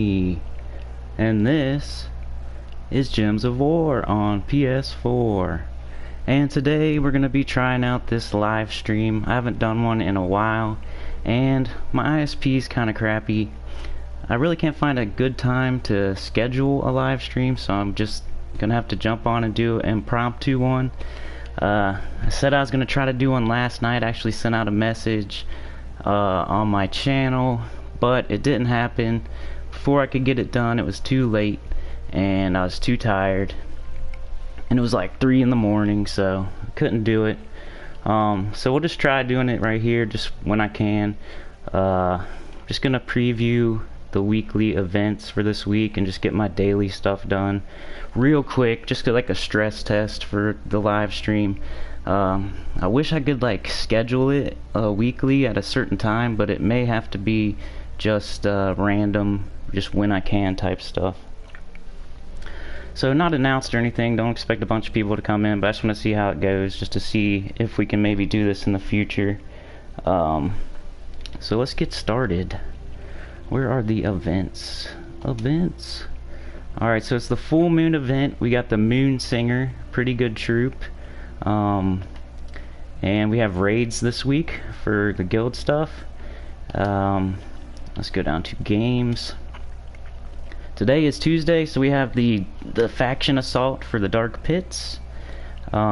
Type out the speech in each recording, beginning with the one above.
And this is Gems of War on PS4. And today we're going to be trying out this live stream. I haven't done one in a while, and my ISP is kind of crappy. I really can't find a good time to schedule a live stream, so I'm just going to have to jump on and do an impromptu one. I said I was going to try to do one last night. I actually sent out a message on my channel, but it didn't happen. Before I could get it done, it was too late, and I was too tired. And it was like 3 in the morning, so I couldn't do it. So we'll just try doing it right here, just when I can. Just going to preview the weekly events for this week and just get my daily stuff done real quick, just like a stress test for the live stream. I wish I could like schedule it weekly at a certain time, but it may have to be just random, just when I can type stuff. So not announced or anything, don't expect a bunch of people to come in, but I just want to see how it goes, just to see if we can maybe do this in the future. So let's get started. Where are the events? Alright, so it's the full moon event. We got the Moon Singer, pretty good troop. And we have raids this week for the guild stuff. Let's go down to games. Today is Tuesday, so we have the faction assault for the Dark Pits. There's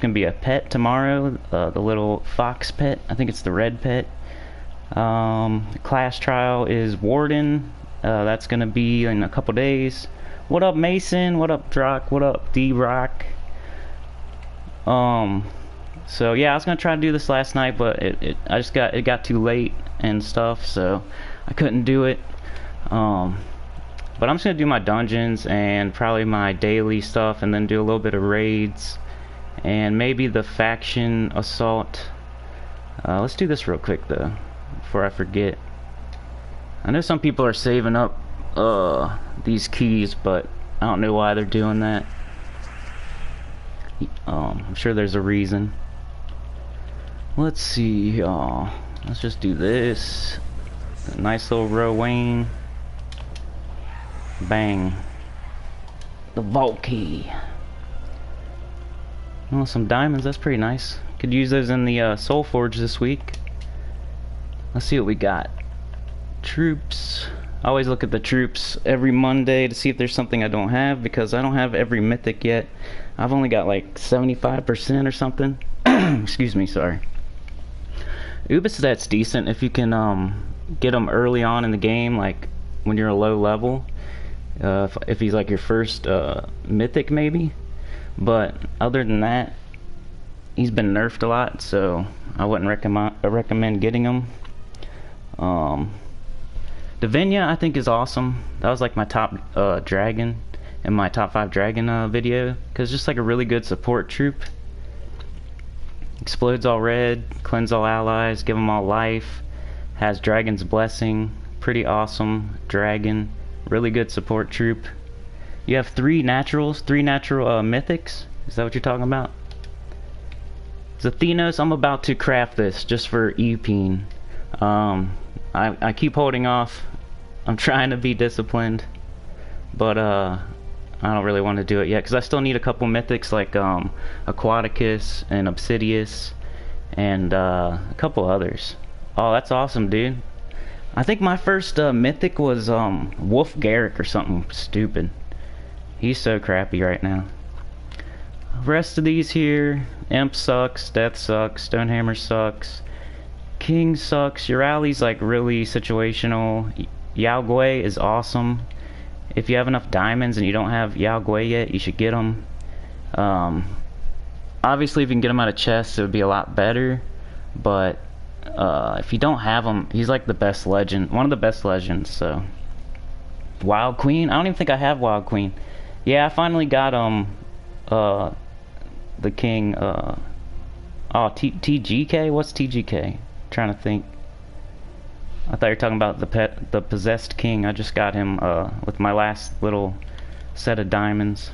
gonna be a pet tomorrow, the little fox pet. I think it's the red pet. Class trial is Warden. That's gonna be in a couple days. What up, Mason? What up, Drock? What up, D-Rock? So yeah, I was gonna try to do this last night, but it got too late and stuff, so I couldn't do it. But I'm just gonna do my dungeons and probably my daily stuff, and then do a little bit of raids and maybe the faction assault. Let's do this real quick though, before I forget. I know some people are saving up these keys, but I don't know why they're doing that. I'm sure there's a reason. Let's see, let's just do this. A nice little Rowan. Bang. The vault key. Oh, some diamonds, that's pretty nice. Could use those in the Soul Forge this week. Let's see what we got. Troops. I always look at the troops every Monday to see if there's something I don't have, because I don't have every mythic yet. I've only got like 75% or something. Excuse me, sorry. Ubis, that's decent if you can get him early on in the game, like when you're a low level. If he's like your first mythic maybe, but other than that, he's been nerfed a lot, so I wouldn't recommend getting him. Davinia I think is awesome. That was like my top dragon in my top 5 dragon video, because just like a really good support troop. Explodes all red, cleanse all allies, give them all life, has dragon's blessing, pretty awesome dragon, really good support troop. You have 3 natural mythics. Is that what you're talking about? Zathenos, I'm about to craft this just for Epine. I keep holding off. I'm trying to be disciplined, but I don't really want to do it yet, because I still need a couple mythics like Aquaticus and Obsidius and a couple others. Oh, that's awesome, dude. I think my first mythic was Wolf Garrick or something stupid. He's so crappy right now. Rest of these here, Imp sucks, Death sucks, Stonehammer sucks, King sucks. Your rally's like really situational. Yao Gui is awesome. If you have enough diamonds and you don't have Yao Gui yet, you should get them. Obviously if you can get them out of chests, it would be a lot better, but if you don't have him, he's like the best legend, one of the best legends. So Wild Queen, I don't even think I have Wild Queen. Yeah, I finally got the king. TGK, what's TGK? Trying to think. I thought you were talking about the possessed king. I just got him with my last little set of diamonds,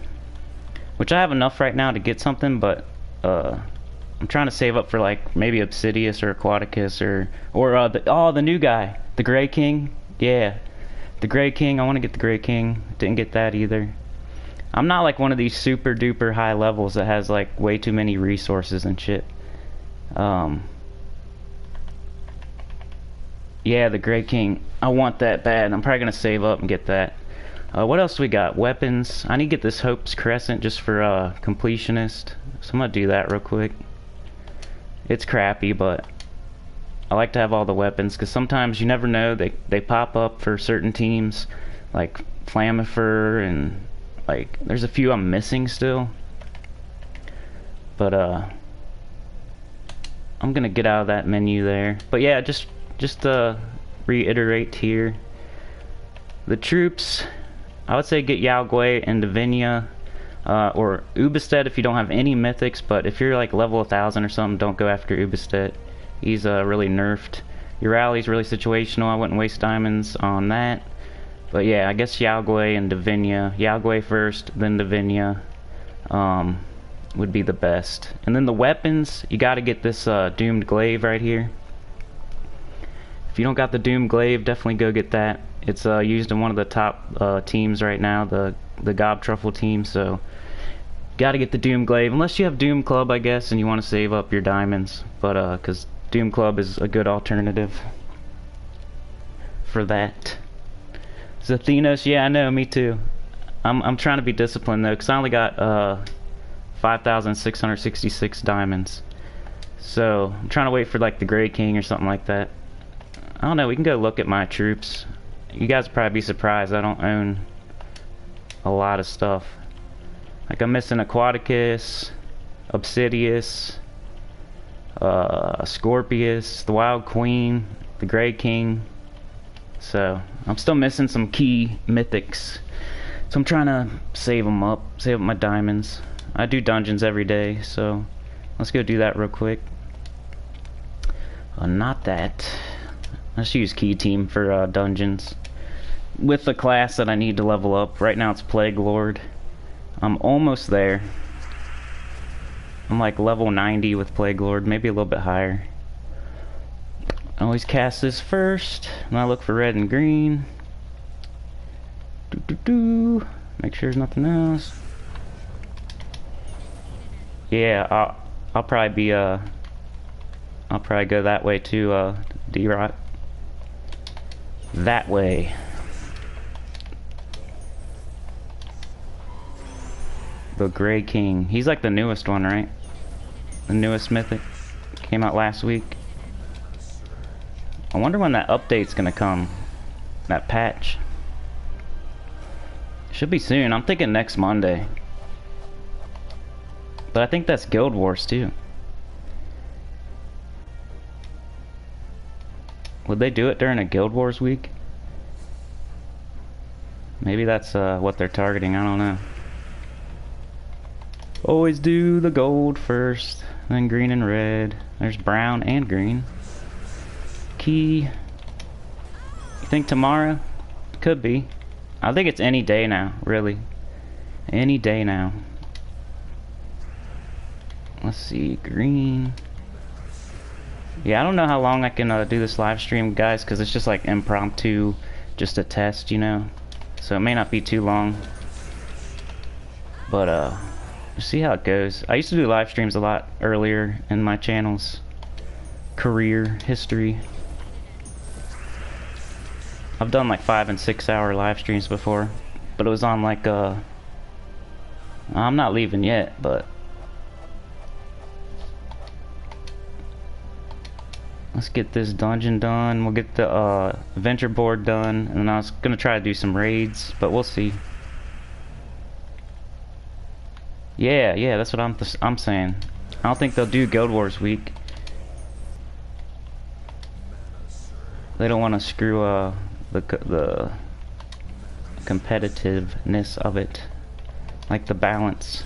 which I have enough right now to get something, but I'm trying to save up for like maybe Obsidius or Aquaticus or the new guy, the Gray King. Yeah, the Gray King. I want to get the Gray King. Didn't get that either. I'm not like one of these super duper high levels that has like way too many resources and shit. Yeah, the Gray King. I want that bad. I'm probably gonna save up and get that. What else we got? Weapons. I need to get this Hope's Crescent just for completionist. So I'm gonna do that real quick. It's crappy, but I like to have all the weapons because sometimes you never know, they pop up for certain teams, like Flamifer, and like there's a few I'm missing still. But I'm gonna get out of that menu there. But yeah, just reiterate here. The troops, I would say get Yao Gui and Divinia, or Ubistet if you don't have any mythics, but if you're like level 1000 or something, don't go after Ubistet. He's really nerfed. Your rally's really situational. I wouldn't waste diamonds on that. But yeah, I guess Yao Gui and Divinia. Yao Gui first, then Divinia would be the best. And then the weapons, you gotta get this Doomed Glaive right here. If you don't got the Doomed Glaive, definitely go get that. It's used in one of the top teams right now, the Gob Truffle team, so gotta get the Doom Glaive, unless you have Doom Club, I guess, and you want to save up your diamonds, but because Doom Club is a good alternative for that. Zathenos, yeah, I know, me too. I'm trying to be disciplined though, because I only got 5,666 diamonds, so I'm trying to wait for like the Gray King or something like that. I don't know, we can go look at my troops. You guys would probably be surprised I don't own a lot of stuff. Like I'm missing Aquaticus, Obsidius, Scorpius, the Wild Queen, the Gray King. So I'm still missing some key mythics. So I'm trying to save up my diamonds. I do dungeons every day, so let's go do that real quick. Not that. Let's use Key Team for dungeons. With the class that I need to level up. Right now it's Plague Lord. I'm almost there. I'm like level 90 with Plague Lord, maybe a little bit higher. I always cast this first, and I look for red and green. Make sure there's nothing else. Yeah, I'll probably be I'll probably go that way too, D-Rock. That way. The Gray King. He's like the newest one, right? The newest mythic. Came out last week. I wonder when that update's gonna come. That patch. Should be soon. I'm thinking next Monday. But I think that's Guild Wars too. Would they do it during a Guild Wars week? Maybe that's what they're targeting. I don't know. Always do the gold first, then green and red. There's brown and green. Key. You think tomorrow? Could be. I think it's any day now, really. Any day now. Let's see, green. Yeah, I don't know how long I can do this live stream, guys, because it's just like impromptu, just a test, you know. So it may not be too long. But see how it goes. I used to do live streams a lot earlier in my channel's career history. I've done like 5 and 6 hour live streams before, but it was on like I'm not leaving yet, but let's get this dungeon done. We'll get the adventure board done, and then I was gonna try to do some raids, but we'll see. Yeah, that's what I'm saying. I don't think they'll do Guild Wars week. They don't want to screw the competitiveness of it, like the balance.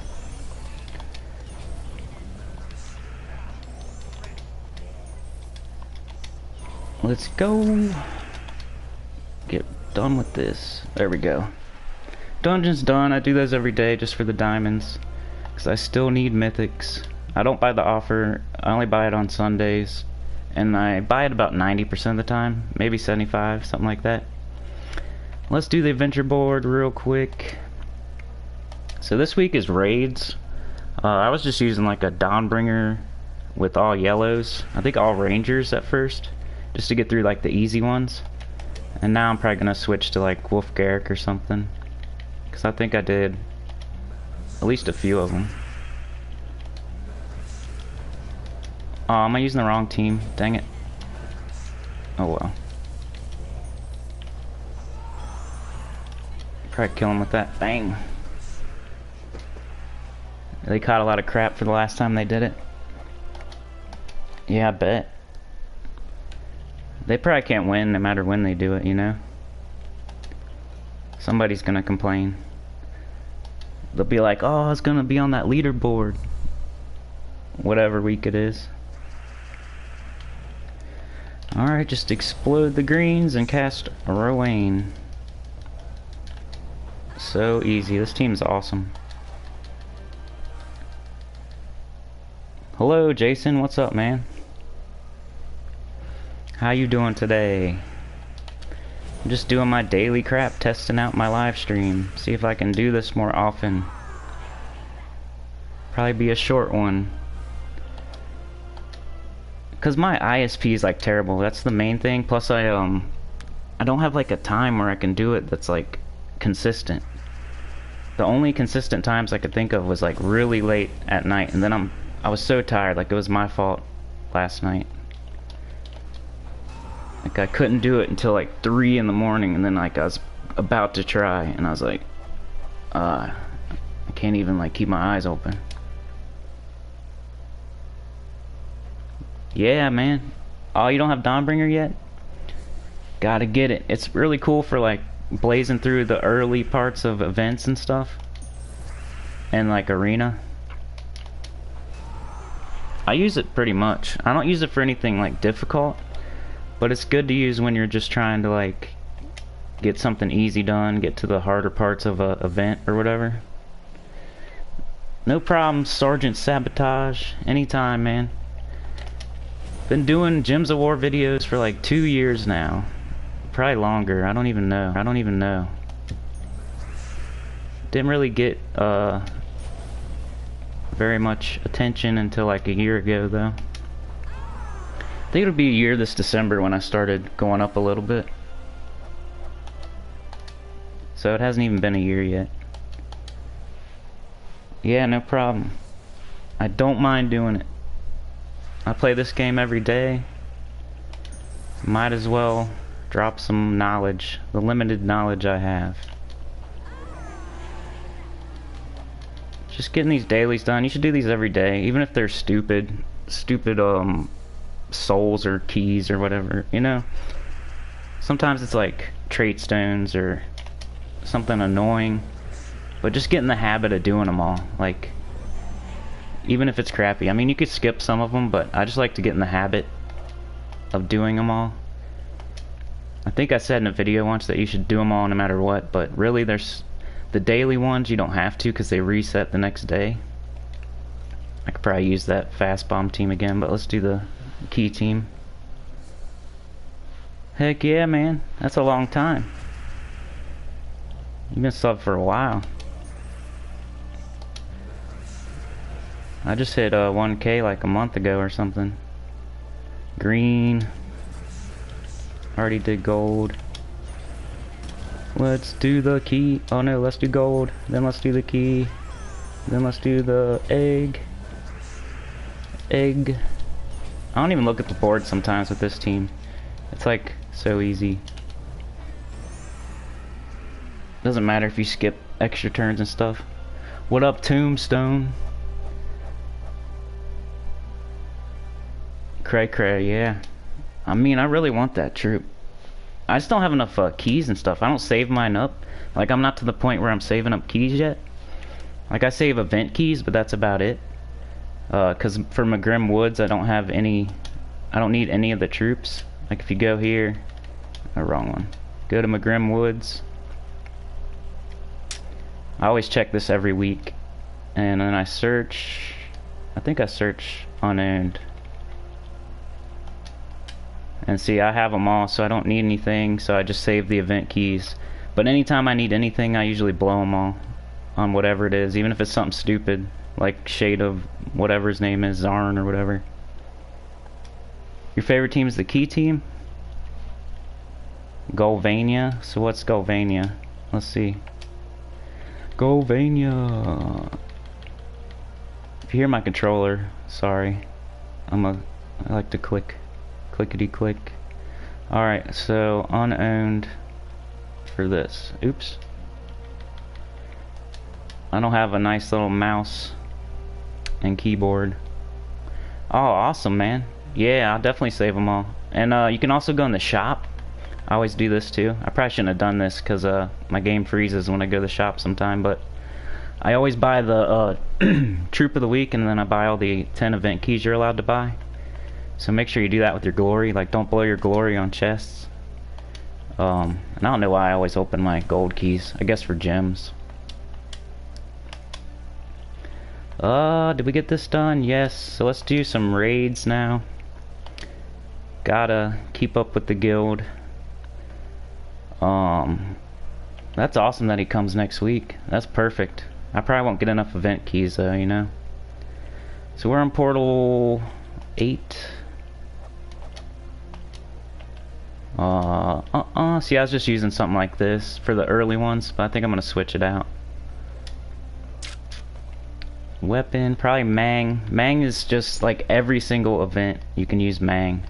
Let's go. Get done with this. There we go. Dungeon's done. I do those every day just for the diamonds, because I still need mythics. I don't buy the offer. I only buy it on Sundays, and I buy it about 90% of the time, maybe 75, something like that. Let's do the adventure board real quick. So this week is raids. I was just using like a Dawnbringer with all yellows. I think all rangers at first, just to get through like the easy ones. And now I'm probably gonna switch to like Wolf Garrick or something, because I think I did at least a few of them. Oh, am I using the wrong team? Dang it. Oh well. Probably kill him with that. Bang. They caught a lot of crap for the last time they did it. Yeah, I bet. They probably can't win no matter when they do it, you know? Somebody's gonna complain. They'll be like, oh, I was gonna be on that leaderboard. Whatever week it is. Alright, just explode the greens and cast Rowan. So easy. This team's awesome. Hello, Jason. What's up, man? How you doing today? I'm just doing my daily crap, testing out my live stream. See if I can do this more often. Probably be a short one. Cause my ISP is like terrible. That's the main thing. Plus I don't have like a time where I can do it that's like consistent. The only consistent times I could think of was like really late at night, and then I was so tired, like it was my fault last night. Like I couldn't do it until like 3 in the morning, and then like I was about to try, and I was like, I can't even like keep my eyes open. Yeah, man. Oh, you don't have Dawnbringer yet? Gotta get it. It's really cool for like blazing through the early parts of events and stuff, and like arena. I use it pretty much. I don't use it for anything like difficult, but it's good to use when you're just trying to like get something easy done, get to the harder parts of a event or whatever. No problem, Sergeant Sabotage. Anytime, man. Been doing Gems of War videos for like 2 years now. Probably longer. I don't even know. Didn't really get very much attention until like a year ago though. I think it'll be a year this December when I started going up a little bit. So it hasn't even been a year yet. Yeah, no problem. I don't mind doing it. I play this game every day. Might as well drop some knowledge, the limited knowledge I have. Just getting these dailies done. You should do these every day, even if they're stupid souls or keys or whatever, you know. Sometimes it's like trait stones or something annoying, but just get in the habit of doing them all. Like, even if it's crappy. I mean, you could skip some of them, but I just like to get in the habit of doing them all. I think I said in a video once that you should do them all no matter what, but really there's the daily ones you don't have to because they reset the next day. I could probably use that fast bomb team again, but let's do the key team. Heck yeah, man. That's a long time. You've been subbed for a while. I just hit 1K like a month ago or something. Green. Already did gold. Let's do the key. Oh no, let's do gold. Then let's do the key. Then let's do the egg. Egg. I don't even look at the board sometimes with this team. It's like so easy. Doesn't matter if you skip extra turns and stuff. What up, Tombstone? Cray cray, yeah. I mean, I really want that troop. I just don't have enough keys and stuff. I don't save mine up. Like, I'm not to the point where I'm saving up keys yet. Like, I save event keys, but that's about it. Cause for McGrim Woods, I don't have any. I don't need any of the troops. Like, if you go here, the wrong one. Go to McGrim Woods. I always check this every week, and then I search. I think I search unowned. And see, I have them all, so I don't need anything, so I just save the event keys. But anytime I need anything, I usually blow them all on whatever it is, even if it's something stupid, like Shade of whatever his name is, Zarn or whatever. Your favorite team is the key team? Golvania? So what's Golvania? Let's see. Golvania. If you hear my controller, sorry. I like to clickety click. Alright, so unowned for this. Oops. I don't have a nice little mouse and keyboard. Oh, awesome, man. Yeah, I'll definitely save them all. And you can also go in the shop. I always do this too. I probably shouldn't have done this because my game freezes when I go to the shop sometime, but I always buy the Troop of the Week, and then I buy all the 10 event keys you're allowed to buy. So make sure you do that with your glory. Like, don't blow your glory on chests. And I don't know why I always open my gold keys. I guess for gems. Did we get this done? Yes. So let's do some raids now. Gotta keep up with the guild. That's awesome that he comes next week. That's perfect. I probably won't get enough event keys though, you know. So we're on portal 8. See, I was just using something like this for the early ones, but I think I'm gonna switch it out. Weapon, probably Mang. Mang is just like every single event you can use Mang.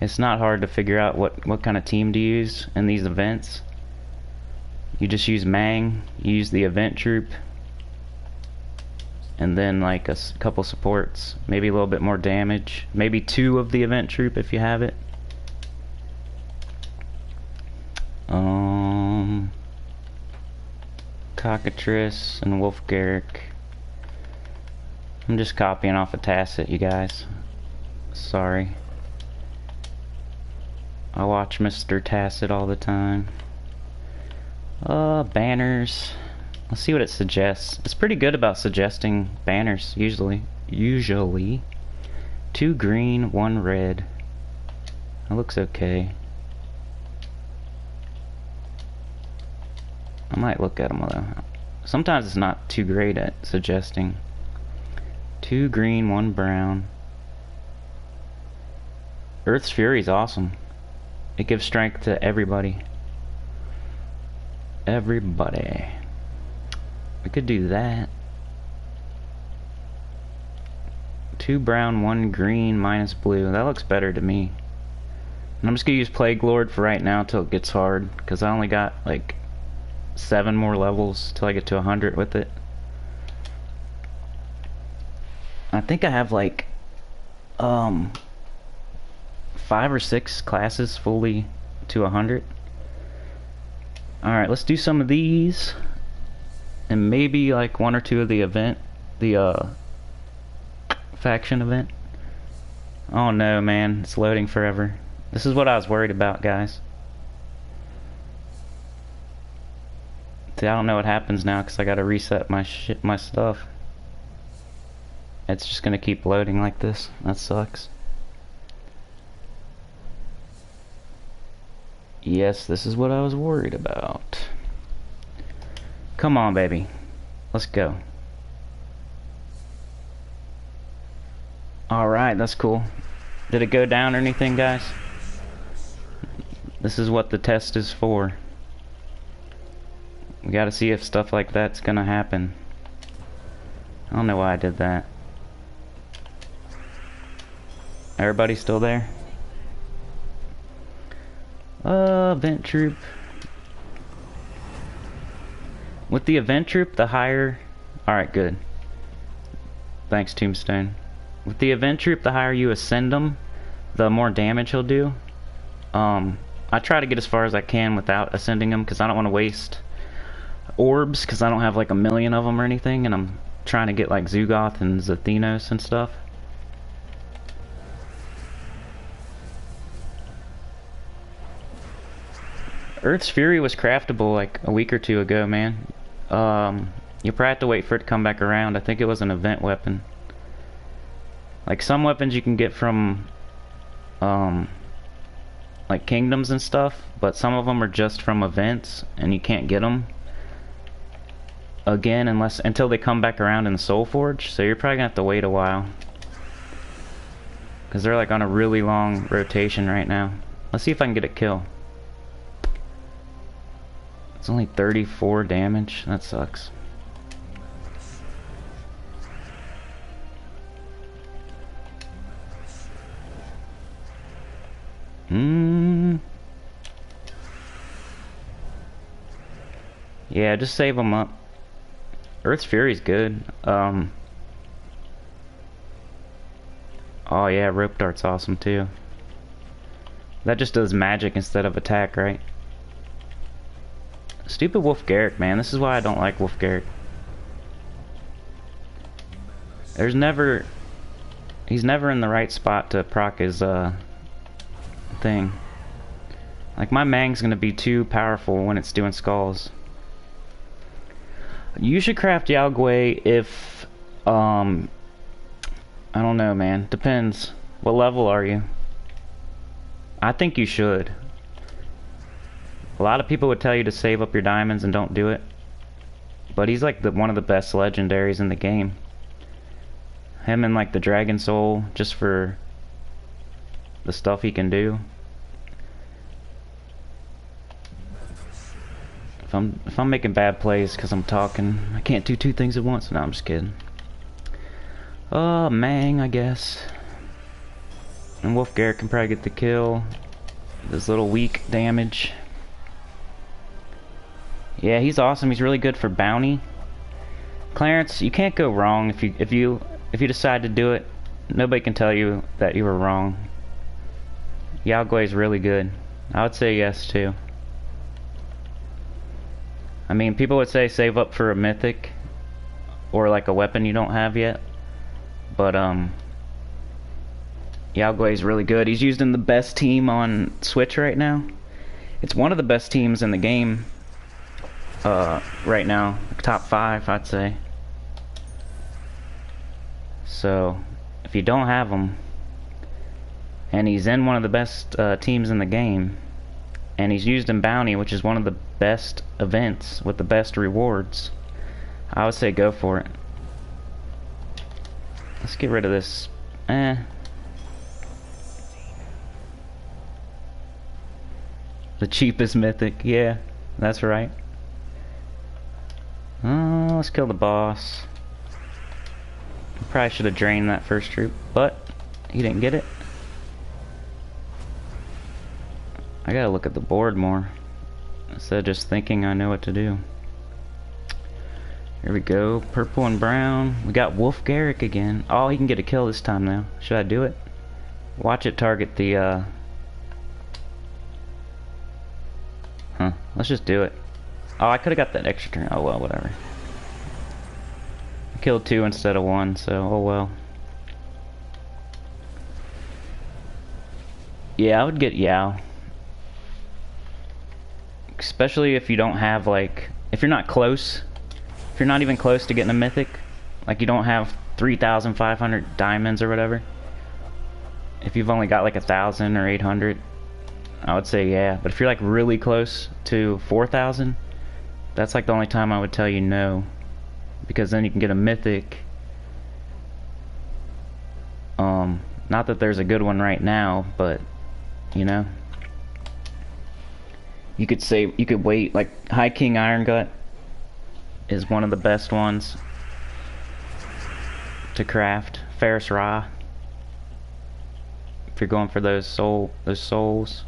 It's not hard to figure out what kind of team to use in these events. You just use Mang, you use the event troop, and then like a couple supports, maybe a little bit more damage, maybe 2 of the event troop if you have it. Cockatrice and Wolf Garrick. I'm just copying off of Tacit, you guys. Sorry. I watch Mr. Tacit all the time. Banners. Let's see what it suggests. It's pretty good about suggesting banners, usually. 2 green, 1 red. That looks okay. I might look at them though. Sometimes it's not too great at suggesting. 2 green, 1 brown. Earth's Fury is awesome. It gives strength to everybody. Everybody. We could do that. 2 brown, 1 green, minus blue. That looks better to me. And I'm just gonna use Plague Lord for right now till it gets hard, because I only got like 7 more levels till I get to 100 with it. I think I have like 5 or 6 classes fully to 100. Alright, let's do some of these, and maybe like 1 or 2 of the event, the faction event. Oh no, man, it's loading forever. This is what I was worried about, guys. See, I don't know what happens now because I gotta reset my stuff. It's just gonna keep loading like this. That sucks. Yes, this is what I was worried about. Come on, baby. Let's go. Alright, that's cool. Did it go down or anything, guys? This is what the test is for. We gotta see if stuff like that's gonna happen. I don't know why I did that. Everybody still there? Event troop. With the event troop, the higher... Alright, good. Thanks, Tombstone. With the event troop, the higher you ascend them, the more damage he'll do. I try to get as far as I can without ascending them, because I don't want to waste orbs, because I don't have like 1,000,000 of them or anything, and I'm trying to get like Zugoth and Zathenos and stuff. Earth's Fury was craftable like a week or 2 ago, man. You probably have to wait for it to come back around. I think it was an event weapon. Like some weapons you can get from like kingdoms and stuff, but some of them are just from events, and you can't get them again until they come back around in the Soul Forge. So you're probably gonna have to wait a while, because they're like on a really long rotation right now. Let's see if I can get a kill. It's only 34 damage. That sucks. Yeah, just save them up. Earth's Fury's good. Oh yeah, Rope Dart's awesome too. That just does magic instead of attack, right? Stupid Wolf Garrick, man. This is why I don't like Wolf Garrick. He's never in the right spot to proc his thing. Like, my Mang's gonna be too powerful when it's doing skulls. You should craft Yao Gui if I don't know, man. Depends. What level are you? I think you should. A lot of people would tell you to save up your diamonds and don't do it. But he's like one of the best legendaries in the game. Him and like the Dragon Soul, just for the stuff he can do. If I'm making bad plays because I'm talking, I can't do two things at once. No, I'm just kidding. Oh, Mang, I guess. And Wolf Garrick can probably get the kill. This little weak damage. Yeah, he's awesome. He's really good for bounty. Clarence, you can't go wrong if you decide to do it. Nobody can tell you that you were wrong. Yao Gui is really good. I would say yes too. I mean, people would say save up for a mythic or like a weapon you don't have yet. But Yao Gui is really good. He's used in the best team on Switch right now. It's one of the best teams in the game right now. Top 5, I'd say. So, if you don't have him, and he's in one of the best teams in the game, and he's used in Bounty, which is one of the best events with the best rewards, I would say go for it. Let's get rid of this. The cheapest mythic, yeah, that's right. Let's kill the boss. Probably should have drained that first troop, but he didn't get it. I gotta look at the board more instead of just thinking I know what to do. Here we go, purple and brown. We got Wolf Garrick again. Oh, he can get a kill this time now. Should I do it? Watch it target the let's just do it. Oh, I could've got that extra turn. Oh well, whatever. I killed 2 instead of 1, so oh well. Yeah, I would get Yao. Especially if you don't have, like, if you're not close, if you're not even close to getting a mythic, like you don't have 3,500 diamonds or whatever. If you've only got like 1,000 or 800, I would say yeah. But if you're like really close to 4,000, that's like the only time I would tell you no, because then you can get a mythic. Not that there's a good one right now, but you know, you could wait. Like High King Iron Gut is one of the best ones to craft. Ferris Ra, if you're going for those souls,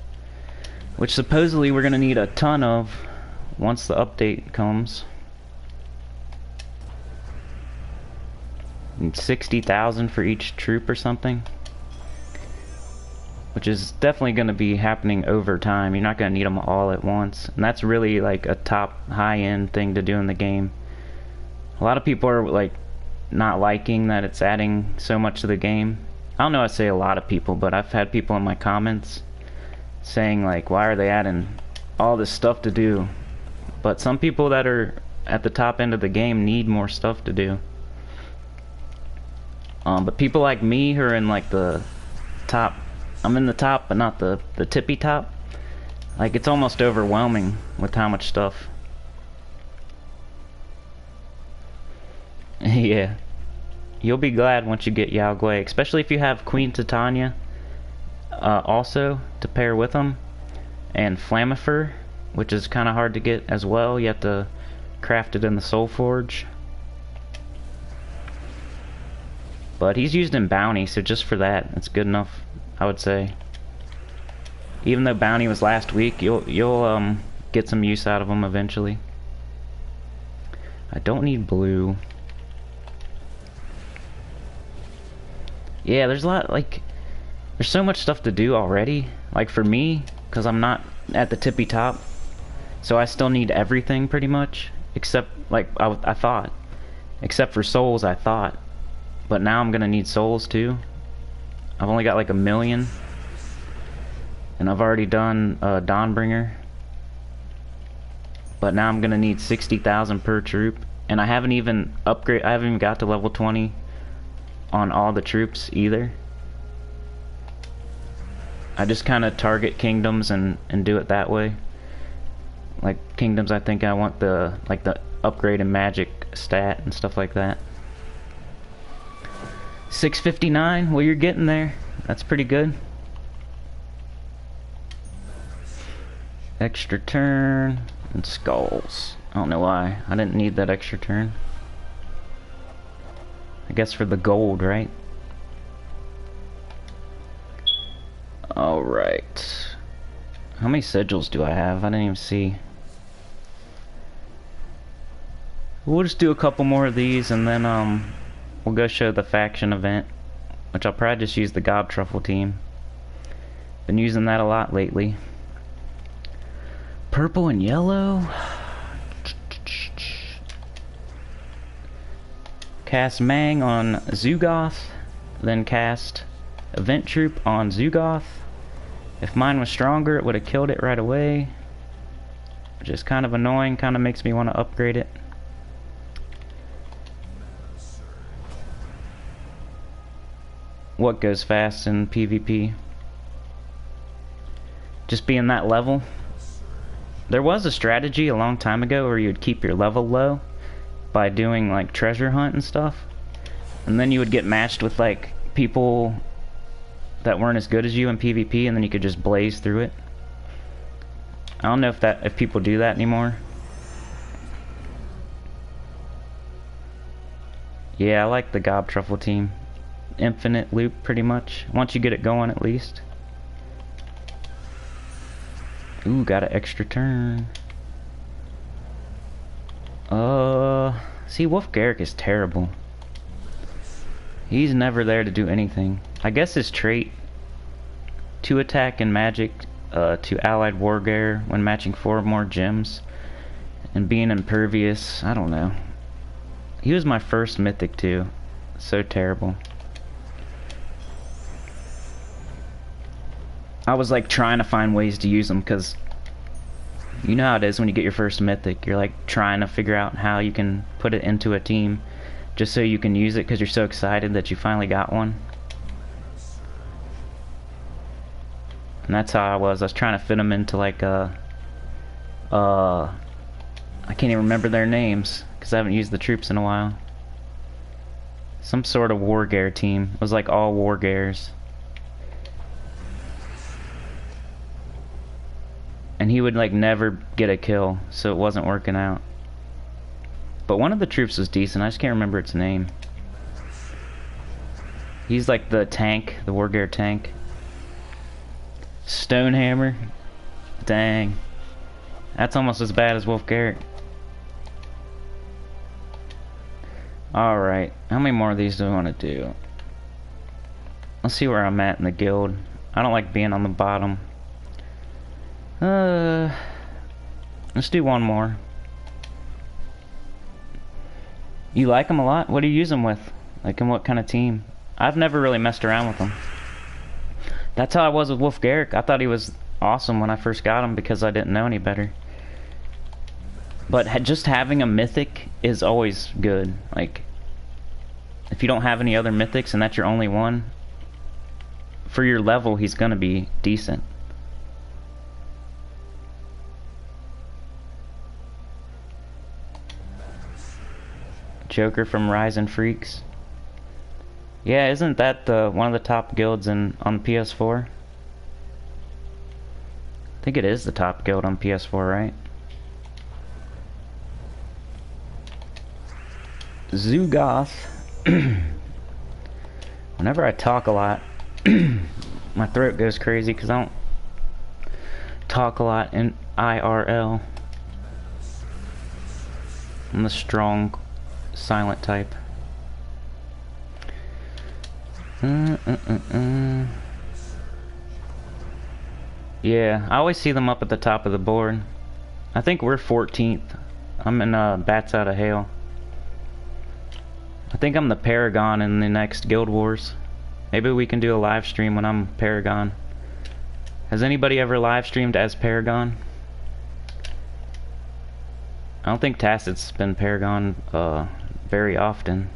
which supposedly we're gonna need a ton of once the update comes. And 60,000 for each troop or something, which is definitely going to be happening over time. You're not going to need them all at once, and that's really like a top high-end thing to do in the game. A lot of people are like not liking that it's adding so much to the game. I don't know, I say a lot of people, but I've had people in my comments saying like, why are they adding all this stuff to do? But some people that are at the top end of the game need more stuff to do. But people like me who are in like the top I'm in the top, but not the tippy top. Like, it's almost overwhelming with how much stuff. Yeah. You'll be glad once you get Yao Gui, especially if you have Queen Titania also to pair with them, and Flamifer, which is kind of hard to get as well. You have to craft it in the Soul Forge. But he's used in Bounty, so just for that, it's good enough, I would say. Even though Bounty was last week, you'll get some use out of him eventually. I don't need blue. Yeah, there's a lot, like, there's so much stuff to do already. Like for me, because I'm not at the tippy top, so I still need everything pretty much, except, like, I thought. Except for souls, I thought. But now I'm gonna need souls too. I've only got like 1 million. And I've already done Dawnbringer. But now I'm gonna need 60,000 per troop. And I haven't even got to level 20 on all the troops either. I just kinda target kingdoms and do it that way. Like kingdoms, I think I want the upgrade in magic stat and stuff like that. 659, well, you're getting there. That's pretty good. Extra turn and skulls. I don't know why. I didn't need that extra turn. I guess for the gold, right? Alright. How many sigils do I have? I didn't even see. We'll just do a couple more of these and then we'll go show the faction event, which I'll probably just use the Gob Truffle team. Been using that a lot lately. Purple and yellow. Cast Mang on Zugoth, then cast Event Troop on Zugoth. If mine was stronger, it would have killed it right away, which is kind of annoying, kind of makes me want to upgrade it. What goes fast in PvP? Just being that level. There was a strategy a long time ago where you would keep your level low by doing like treasure hunt and stuff, and then you would get matched with like people that weren't as good as you in PvP, and then you could just blaze through it. I don't know if people do that anymore. Yeah, I like the Gob Truffle team. Infinite loop pretty much, once you get it going at least. Ooh, got an extra turn. See, Wolf Garrick is terrible. He's never there to do anything. I guess his trait, 2 attack and magic to allied wargear when matching 4 or more gems, and being impervious, I don't know. He was my first mythic too. So terrible. I was like trying to find ways to use them, because you know how it is when you get your first mythic. You're like trying to figure out how you can put it into a team just so you can use it, because you're so excited that you finally got one. And that's how I was trying to fit them into like I can't even remember their names because I haven't used the troops in a while. Some sort of wargear team. It was like all wargears. And he would like never get a kill, so it wasn't working out. But one of the troops was decent, I just can't remember its name. He's like the tank, the wargear tank. Stonehammer. Dang. That's almost as bad as Wolf Garrett. Alright, how many more of these do I want to do? Let's see where I'm at in the guild. I don't like being on the bottom. Let's do one more. You like them a lot? What do you use them with? Like in what kind of team? I've never really messed around with them. That's how I was with Wolf Garrick. I thought he was awesome when I first got him because I didn't know any better. But just having a mythic is always good. Like, if you don't have any other mythics and that's your only one, for your level, he's gonna be decent. Joker from Rise and Freaks. Yeah, isn't that one of the top guilds on the PS4? I think it is the top guild on PS4, right? Zugoth. Whenever I talk a lot, my throat goes crazy because I don't talk a lot in IRL. I'm the strong, silent type. Yeah, I always see them up at the top of the board. I think we're 14th. I'm in Bats Out of Hail. I think I'm the Paragon in the next Guild Wars. Maybe we can do a live stream when I'm Paragon. Has anybody ever live streamed as Paragon? I don't think Tacit's been Paragon very often,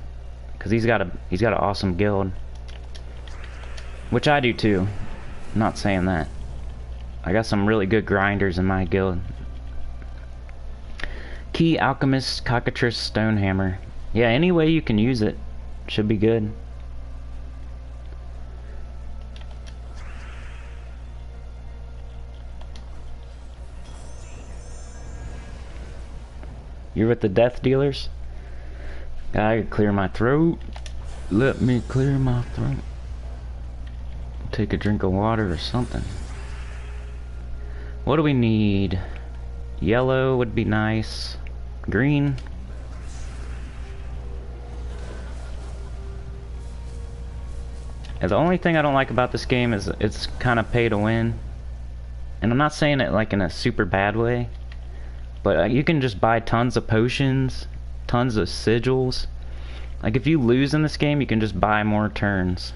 because he's got an awesome guild, which I do too. I'm not saying that. I got some really good grinders in my guild. Key Alchemist Cockatrice Stonehammer. Yeah, any way you can use it should be good. You're with the Death Dealers? I could clear my throat. Let me clear my throat. Take a drink of water or something. What do we need? Yellow would be nice. Green. And the only thing I don't like about this game is it's kind of pay to win. And I'm not saying it like in a super bad way, but you can just buy tons of potions, tons of sigils. Like if you lose in this game, you can just buy more turns.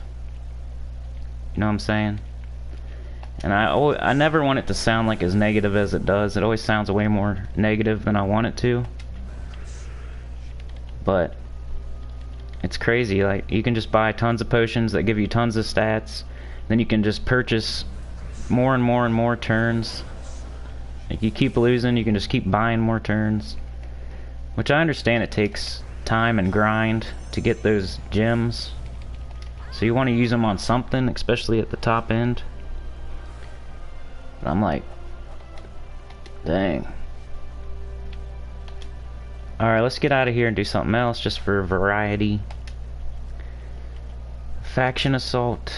You know what I'm saying? And I never want it to sound like as negative as it does. It always sounds way more negative than I want it to. But it's crazy. Like you can just buy tons of potions that give you tons of stats. Then you can just purchase more and more and more turns. If you keep losing, you can just keep buying more turns. Which I understand it takes time and grind to get those gems. So you want to use them on something, especially at the top end. But I'm like, dang. Alright, let's get out of here and do something else just for variety. Faction Assault.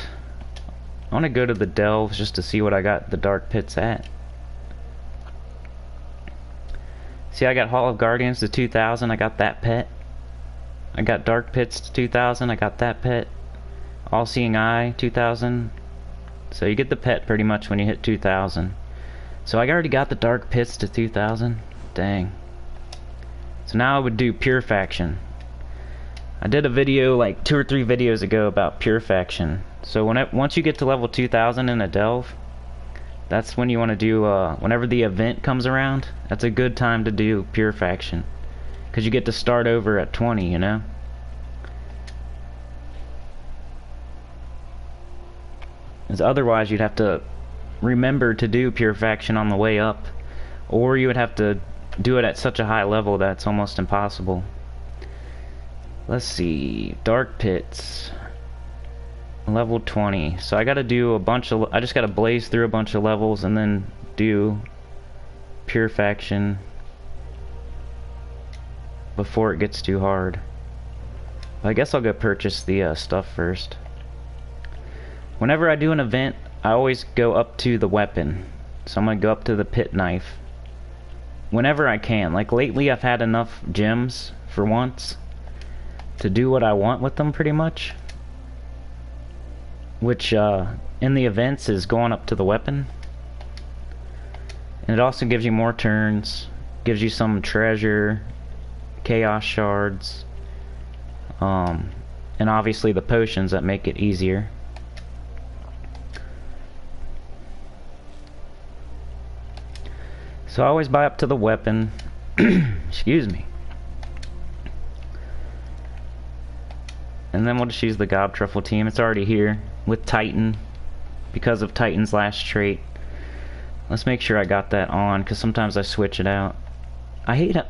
I want to go to the Delves just to see what I got the Dark Pits at. See, I got Hall of Guardians to 2000, I got that pet. I got Dark Pits to 2000, I got that pet. All Seeing Eye 2000. So you get the pet pretty much when you hit 2000. So I already got the Dark Pits to 2000. Dang. So now I would do Pure Faction. I did a video like 2 or 3 videos ago about Pure Faction. So once you get to level 2000 in a Delve, that's when you want to do, whenever the event comes around, that's a good time to do Pure Faction. Because you get to start over at 20, you know? Because otherwise you'd have to remember to do Pure Faction on the way up. Or you would have to do it at such a high level that it's almost impossible. Let's see, Dark Pits, level 20. So I gotta do a bunch of, I just gotta blaze through a bunch of levels and then do Pure Faction before it gets too hard. I guess I'll go purchase the stuff first. Whenever I do an event, I always go up to the weapon. So I'm gonna go up to the pit knife whenever I can. Like lately I've had enough gems for once to do what I want with them pretty much, which in the events is going up to the weapon. And it also gives you more turns, gives you some treasure, chaos shards, and obviously the potions that make it easier. So I always buy up to the weapon. Excuse me. And then we'll just use the Gob Truffle team. It's already here with Titan. because of Titan's last trait. Let's make sure I got that on, because sometimes I switch it out. I hate how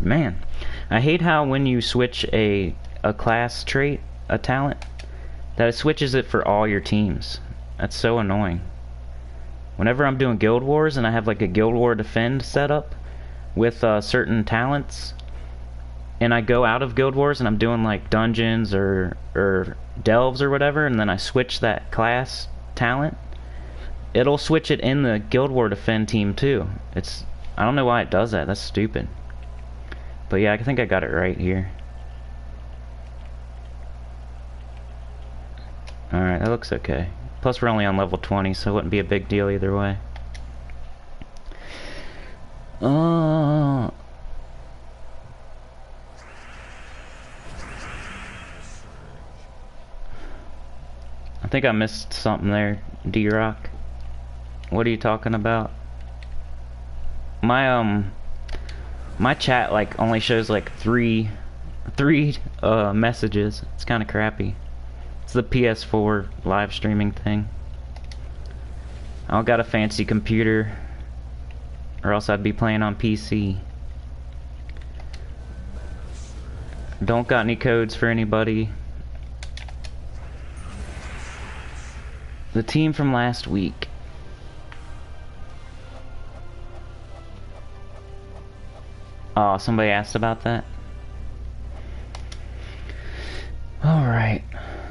man, I hate how when you switch a class trait, a talent, that it switches it for all your teams. That's so annoying. Whenever I'm doing Guild Wars and I have like a Guild War Defend setup with certain talents, and I go out of Guild Wars and I'm doing like dungeons or delves or whatever, and then I switch that class talent, it'll switch it in the Guild War Defend team too. I don't know why it does that. That's stupid. But yeah, I think I got it right here. Alright, that looks okay. Plus we're only on level 20, so it wouldn't be a big deal either way. I think I missed something there, D-Rock. What are you talking about? My chat like only shows like three messages. It's kind of crappy. It's the PS4 live streaming thing. I don't got a fancy computer, or else I'd be playing on PC. Don't got any codes for anybody. The team from last week. Oh, somebody asked about that? Alright.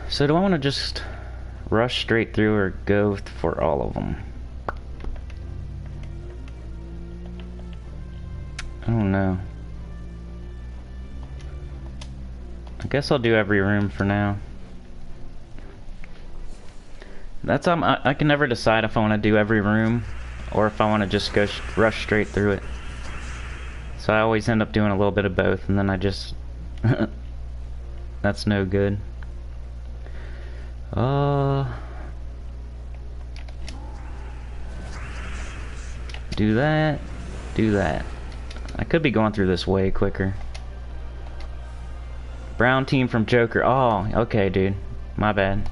So do I want to just rush straight through or go for all of them? I don't know. I guess I'll do every room for now. That's I can never decide if I want to do every room or if I want to just go rush straight through it. So I always end up doing a little bit of both, and then I just that's no good. Do that, do that. I could be going through this way quicker. Brown team from Joker. Oh, okay, dude. My bad.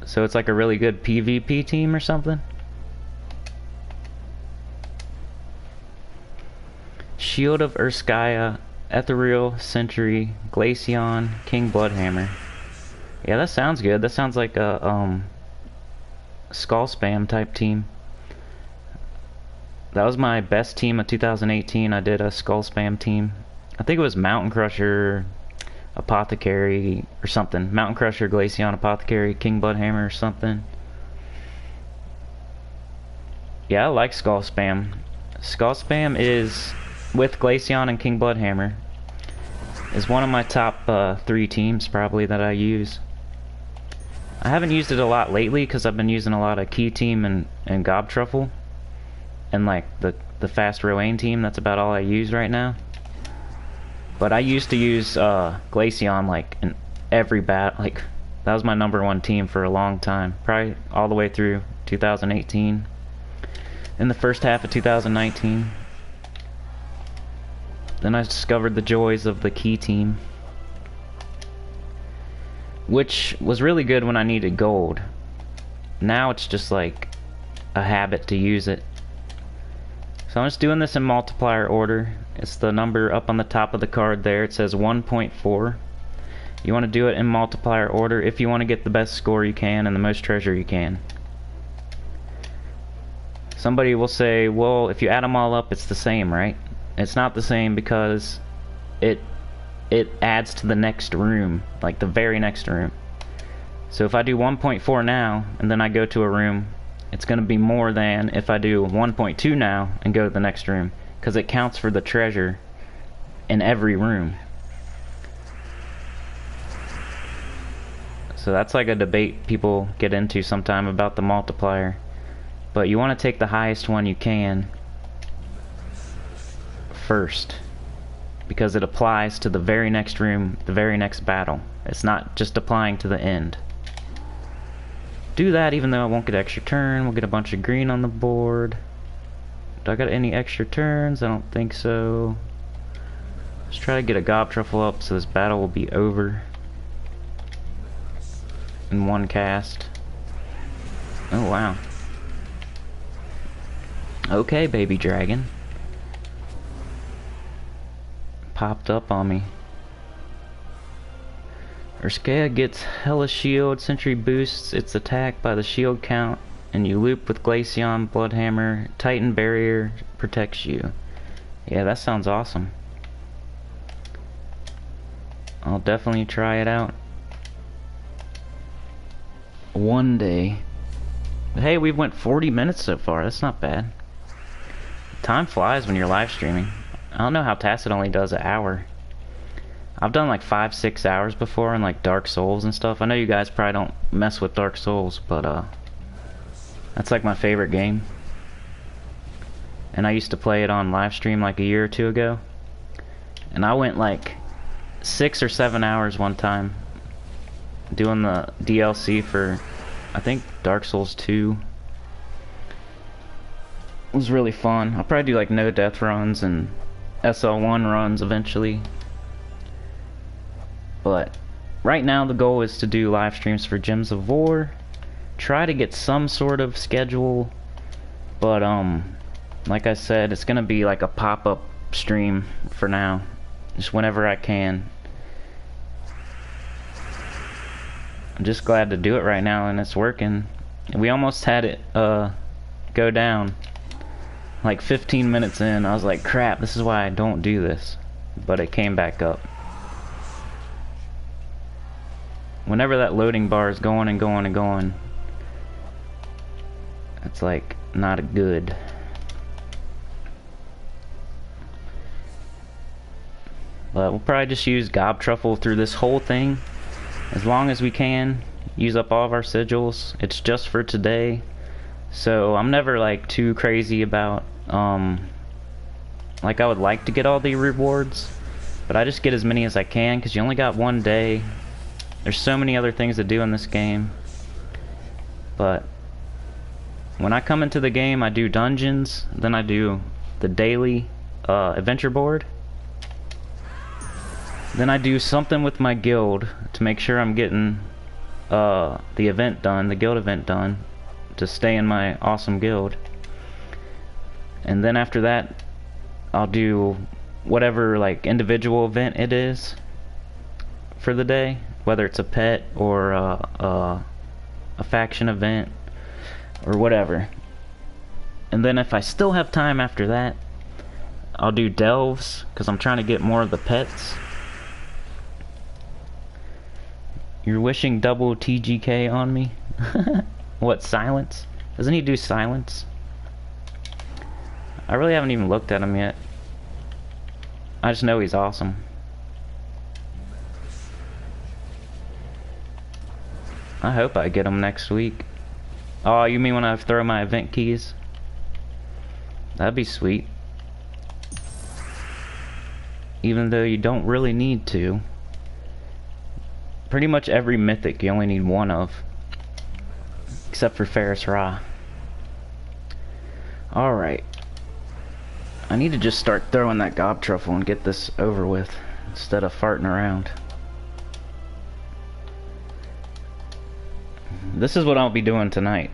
So it's like a really good PvP team or something? Shield of Urskaya, Ethereal, Sentry, Glaceon, King Bloodhammer. Yeah, that sounds good. That sounds like a Skull Spam type team. That was my best team of 2018. I did a Skull Spam team. I think it was Mountain Crusher, Apothecary, or something. Mountain Crusher, Glaceon, Apothecary, King Bloodhammer, or something. Yeah, I like Skull Spam. Skull Spam is, with Glaceon and King Bloodhammer, is one of my top 3 teams probably that I use. I haven't used it a lot lately because I've been using a lot of Key Team and Gobtruffle, and like the fast Rowan team. That's about all I use right now. But I used to use Glaceon like in every battle. Like that was my #1 team for a long time, probably all the way through 2018. In the first half of 2019. Then I discovered the joys of the Key Team, which was really good when I needed gold. Now it's just like a habit to use it. So I'm just doing this in multiplier order. It's the number up on the top of the card there. It says 1.4. You want to do it in multiplier order if you want to get the best score you can and the most treasure you can. Somebody will say, well, if you add them all up, it's the same, right? It's not the same because it adds to the next room, like the very next room. So if I do 1.4 now, and then I go to a room, it's going to be more than if I do 1.2 now and go to the next room, because it counts for the treasure in every room. So that's like a debate people get into sometime about the multiplier. But you want to take the highest one you can first, because it applies to the very next room, the very next battle. It's not just applying to the end. Do that even though I won't get extra turn. We'll get a bunch of green on the board. Do I got any extra turns? I don't think so. Let's try to get a Gobtruffle up so this battle will be over. in one cast. Oh wow. Okay, baby dragon. Popped up on me. Urskea gets hella shield, sentry boosts its attack by the shield count, and you loop with Glaceon, Bloodhammer, Titan Barrier protects you. Yeah, that sounds awesome. I'll definitely try it out one day. Hey, we've went 40 minutes so far. That's not bad. Time flies when you're live streaming. I don't know how Tacit only does an hour. I've done like 5-6 hours before in like Dark Souls and stuff. I know you guys probably don't mess with Dark Souls, but that's like my favorite game. And I used to play it on live stream like a year or two ago. And I went like 6 or 7 hours one time doing the DLC for, I think, Dark Souls 2. It was really fun. I'll probably do like no death runs and SL1 runs eventually. But right now the goal is to do live streams for Gems of War. Try to get some sort of schedule. But like I said, it's gonna be like a pop-up stream for now. Just whenever I can. I'm just glad to do it right now and it's working. We almost had it go down. Like 15 minutes in, I was like, crap, this is why I don't do this. But it came back up. Whenever that loading bar is going and going and going, it's like not good. But we'll probably just use Gob Truffle through this whole thing as long as we can. Use up all of our sigils. It's just for today. So I'm never like too crazy about like I would like to get all the rewards, but I just get as many as I can because you only got one day. There's so many other things to do in this game. But when I come into the game, I do dungeons, then I do the daily adventure board. Then I do something with my guild to make sure I'm getting the event done, the guild event done, to stay in my awesome guild. And then after that, I'll do whatever like individual event it is for the day, whether it's a pet or a faction event or whatever. And then if I still have time after that, I'll do delves because I'm trying to get more of the pets. You're wishing double TGK on me? What, silence? Doesn't he do silence? I really haven't even looked at him yet. I just know he's awesome. I hope I get him next week. Oh, you mean when I throw my event keys? That'd be sweet. Even though you don't really need to. Pretty much every mythic you only need one of. Except for Ferris Ra. Alright. I need to just start throwing that Gob Truffle and get this over with instead of farting around. This is what I'll be doing tonight.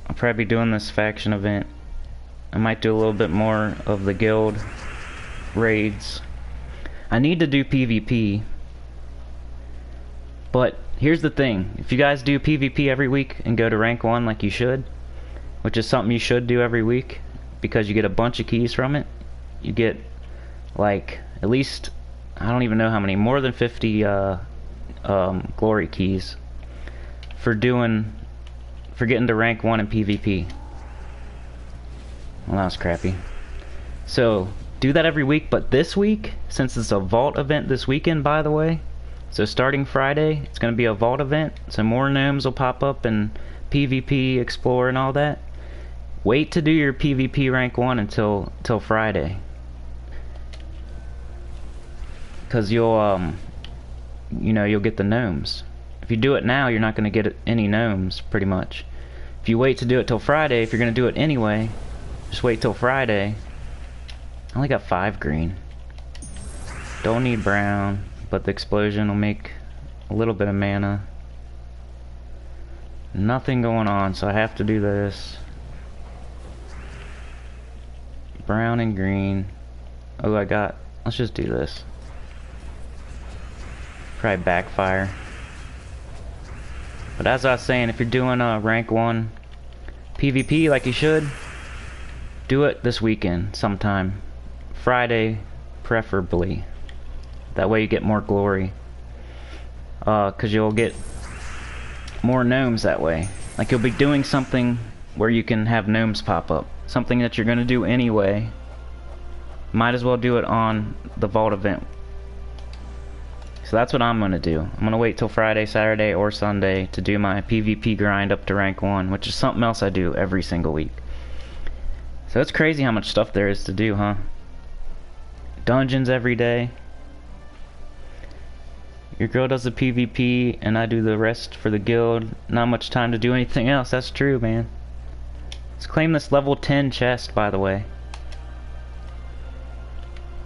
I'll probably be doing this faction event. I might do a little bit more of the guild raids. I need to do PvP. But here's the thing. If you guys do PvP every week and go to rank 1 like you should, which is something you should do every week because you get a bunch of keys from it. You get like at least, I don't even know how many, more than 50 glory keys for getting to rank 1 in PvP. Well, that was crappy. So do that every week, but this week, since it's a vault event this weekend, by the way, so starting Friday, it's going to be a vault event, so more gnomes will pop up and PvP, explore, and all that. Wait to do your PvP rank 1 until Friday. Because you'll get the gnomes. If you do it now, you're not going to get any gnomes, pretty much. If you wait to do it till Friday, if you're going to do it anyway, just wait till Friday. I only got 5 green. Don't need brown, but the explosion will make a little bit of mana. Nothing going on, so I have to do this. Brown and green. Oh, let's just do this. Probably backfire. But as I was saying, if you're doing a rank 1 PvP like you should, do it this weekend sometime. Friday, preferably. That way you get more glory. Cause you'll get more gnomes that way. Like you'll be doing something where you can have gnomes pop up. Something that you're gonna do anyway. Might as well do it on the vault event. So that's what I'm gonna do. I'm gonna wait till Friday, Saturday, or Sunday to do my PvP grind up to rank 1, which is something else I do every single week. So it's crazy how much stuff there is to do, huh? Dungeons every day. Your girl does the PvP and I do the rest for the guild. Not much time to do anything else. That's true, man. Let's claim this level 10 chest, by the way.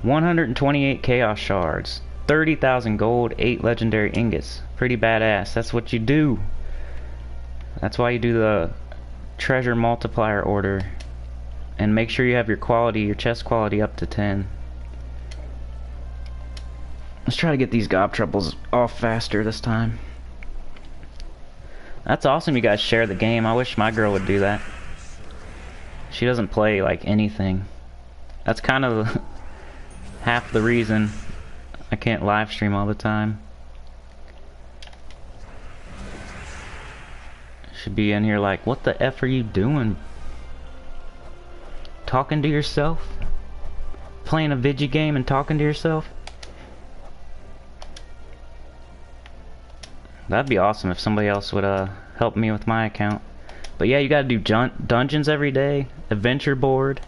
128 chaos shards, 30,000 gold, 8 legendary ingots. Pretty badass. That's what you do. That's why you do the treasure multiplier order. And make sure you have your quality, your chest quality up to 10. Let's try to get these gob troubles off faster this time. That's awesome you guys share the game. I wish my girl would do that. She doesn't play like anything. That's kind of half the reason I can't live stream all the time. Should be in here like, what the F are you doing? Talking to yourself? Playing a video game and talking to yourself? That'd be awesome if somebody else would help me with my account. But yeah, you gotta do dungeons every day, adventure board,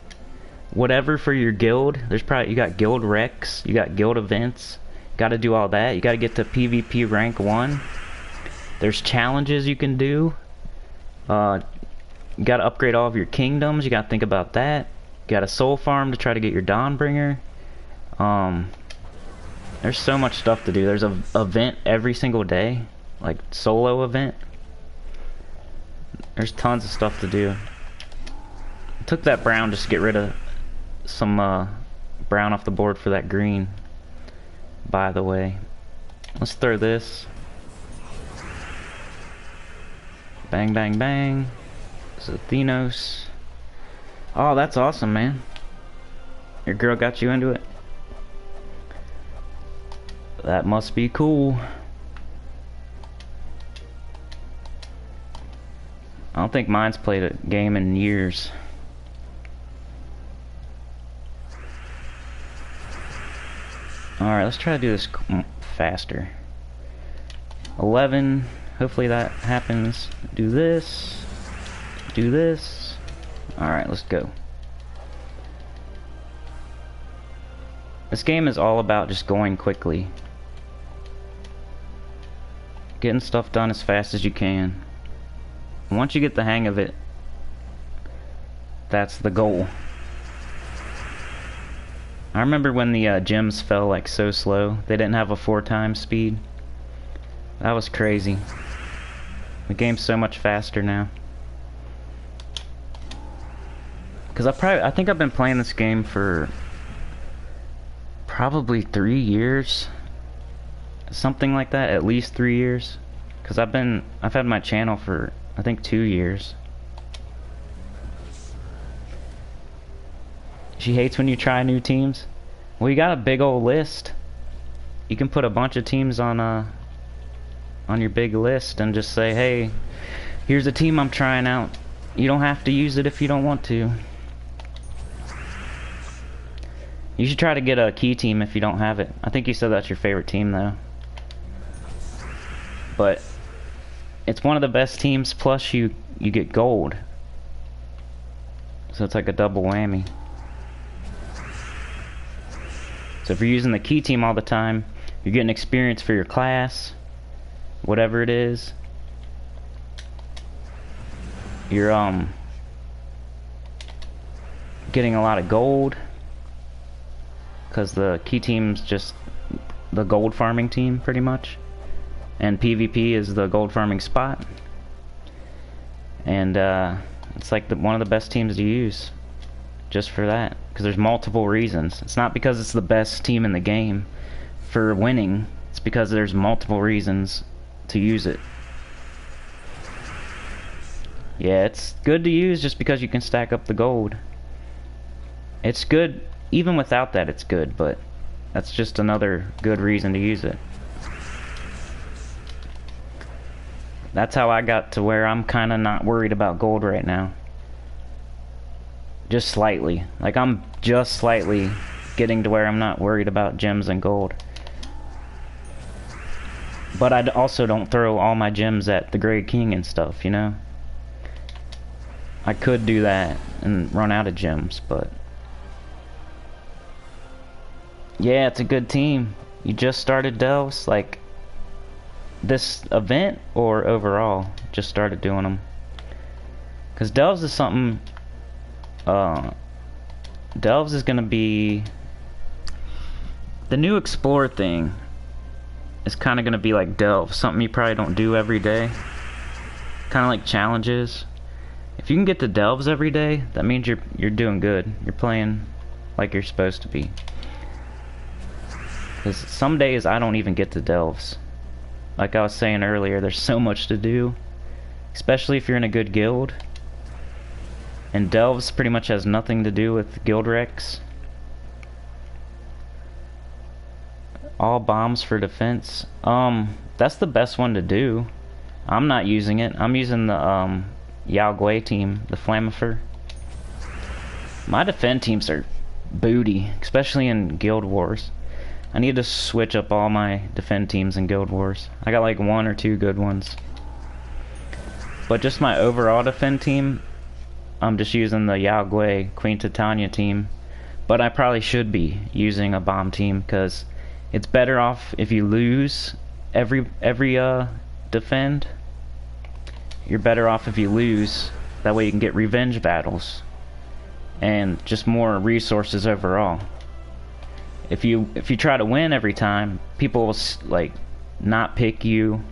whatever for your guild. You got guild recs, you got guild events. Gotta do all that. You gotta get to PvP rank 1. There's challenges you can do. You gotta upgrade all of your kingdoms. You gotta think about that. You got a soul farm to try to get your Dawnbringer. There's so much stuff to do. There's an event every single day. Like solo event. There's tons of stuff to do. I took that brown just to get rid of some brown off the board for that green. By the way, let's throw this. Bang, bang, bang. Zathenos. Oh, that's awesome, man. Your girl got you into it? That must be cool. I don't think mine's played a game in years. Alright, let's try to do this faster. 11. Hopefully that happens. Do this. Do this. Alright, let's go. This game is all about just going quickly. Getting stuff done as fast as you can. Once you get the hang of it, that's the goal. I remember when the gyms fell like so slow. They didn't have a 4x speed. That was crazy. The game's so much faster now. Cause I think I've been playing this game for probably 3 years, something like that. At least 3 years. Cause I've had my channel for I think 2 years. She hates when you try new teams. Well, you got a big old list. You can put a bunch of teams on your big list and just say, hey, here's a team I'm trying out. You don't have to use it if you don't want to. You should try to get a key team if you don't have it. I think you said that's your favorite team though. But it's one of the best teams, plus you get gold. So it's like a double whammy. So if you're using the key team all the time, you're getting experience for your class, whatever it is. You're getting a lot of gold, because the key team's just the gold farming team pretty much, and PvP is the gold farming spot. And it's like one of the best teams to use just for that, because there's multiple reasons. It's not because it's the best team in the game for winning, it's because there's multiple reasons to use it. Yeah, it's good to use just because you can stack up the gold. It's good, even without that it's good, but that's just another good reason to use it. That's how I got to where I'm kinda not worried about gold right now. Just slightly. Like, I'm just slightly getting to where I'm not worried about gems and gold. But I also don't throw all my gems at the Great King and stuff, you know? I could do that and run out of gems, but... yeah, it's a good team. You just started Delves, like... this event or overall? Just started doing them. Because Delves is something... Delves is gonna be... the new Explore thing is kind of gonna be like Delves. Something you probably don't do every day. Kind of like challenges. If you can get to Delves every day, that means you're doing good. You're playing like you're supposed to be. Because some days I don't even get to Delves. Like I was saying earlier, there's so much to do. Especially if you're in a good guild. And Delves pretty much has nothing to do with guild wrecks. All bombs for defense. That's the best one to do. I'm not using it. I'm using the Yao Gui team, the Flamifer. My defend teams are booty, especially in Guild Wars. I need to switch up all my defend teams in Guild Wars. I got like 1 or 2 good ones. But just my overall defend team, I'm just using the Yao Gui Queen Titania team. But I probably should be using a bomb team, because it's better off if you lose every defend. You're better off if you lose. That way you can get revenge battles and just more resources overall. If you try to win every time, people will like not pick you.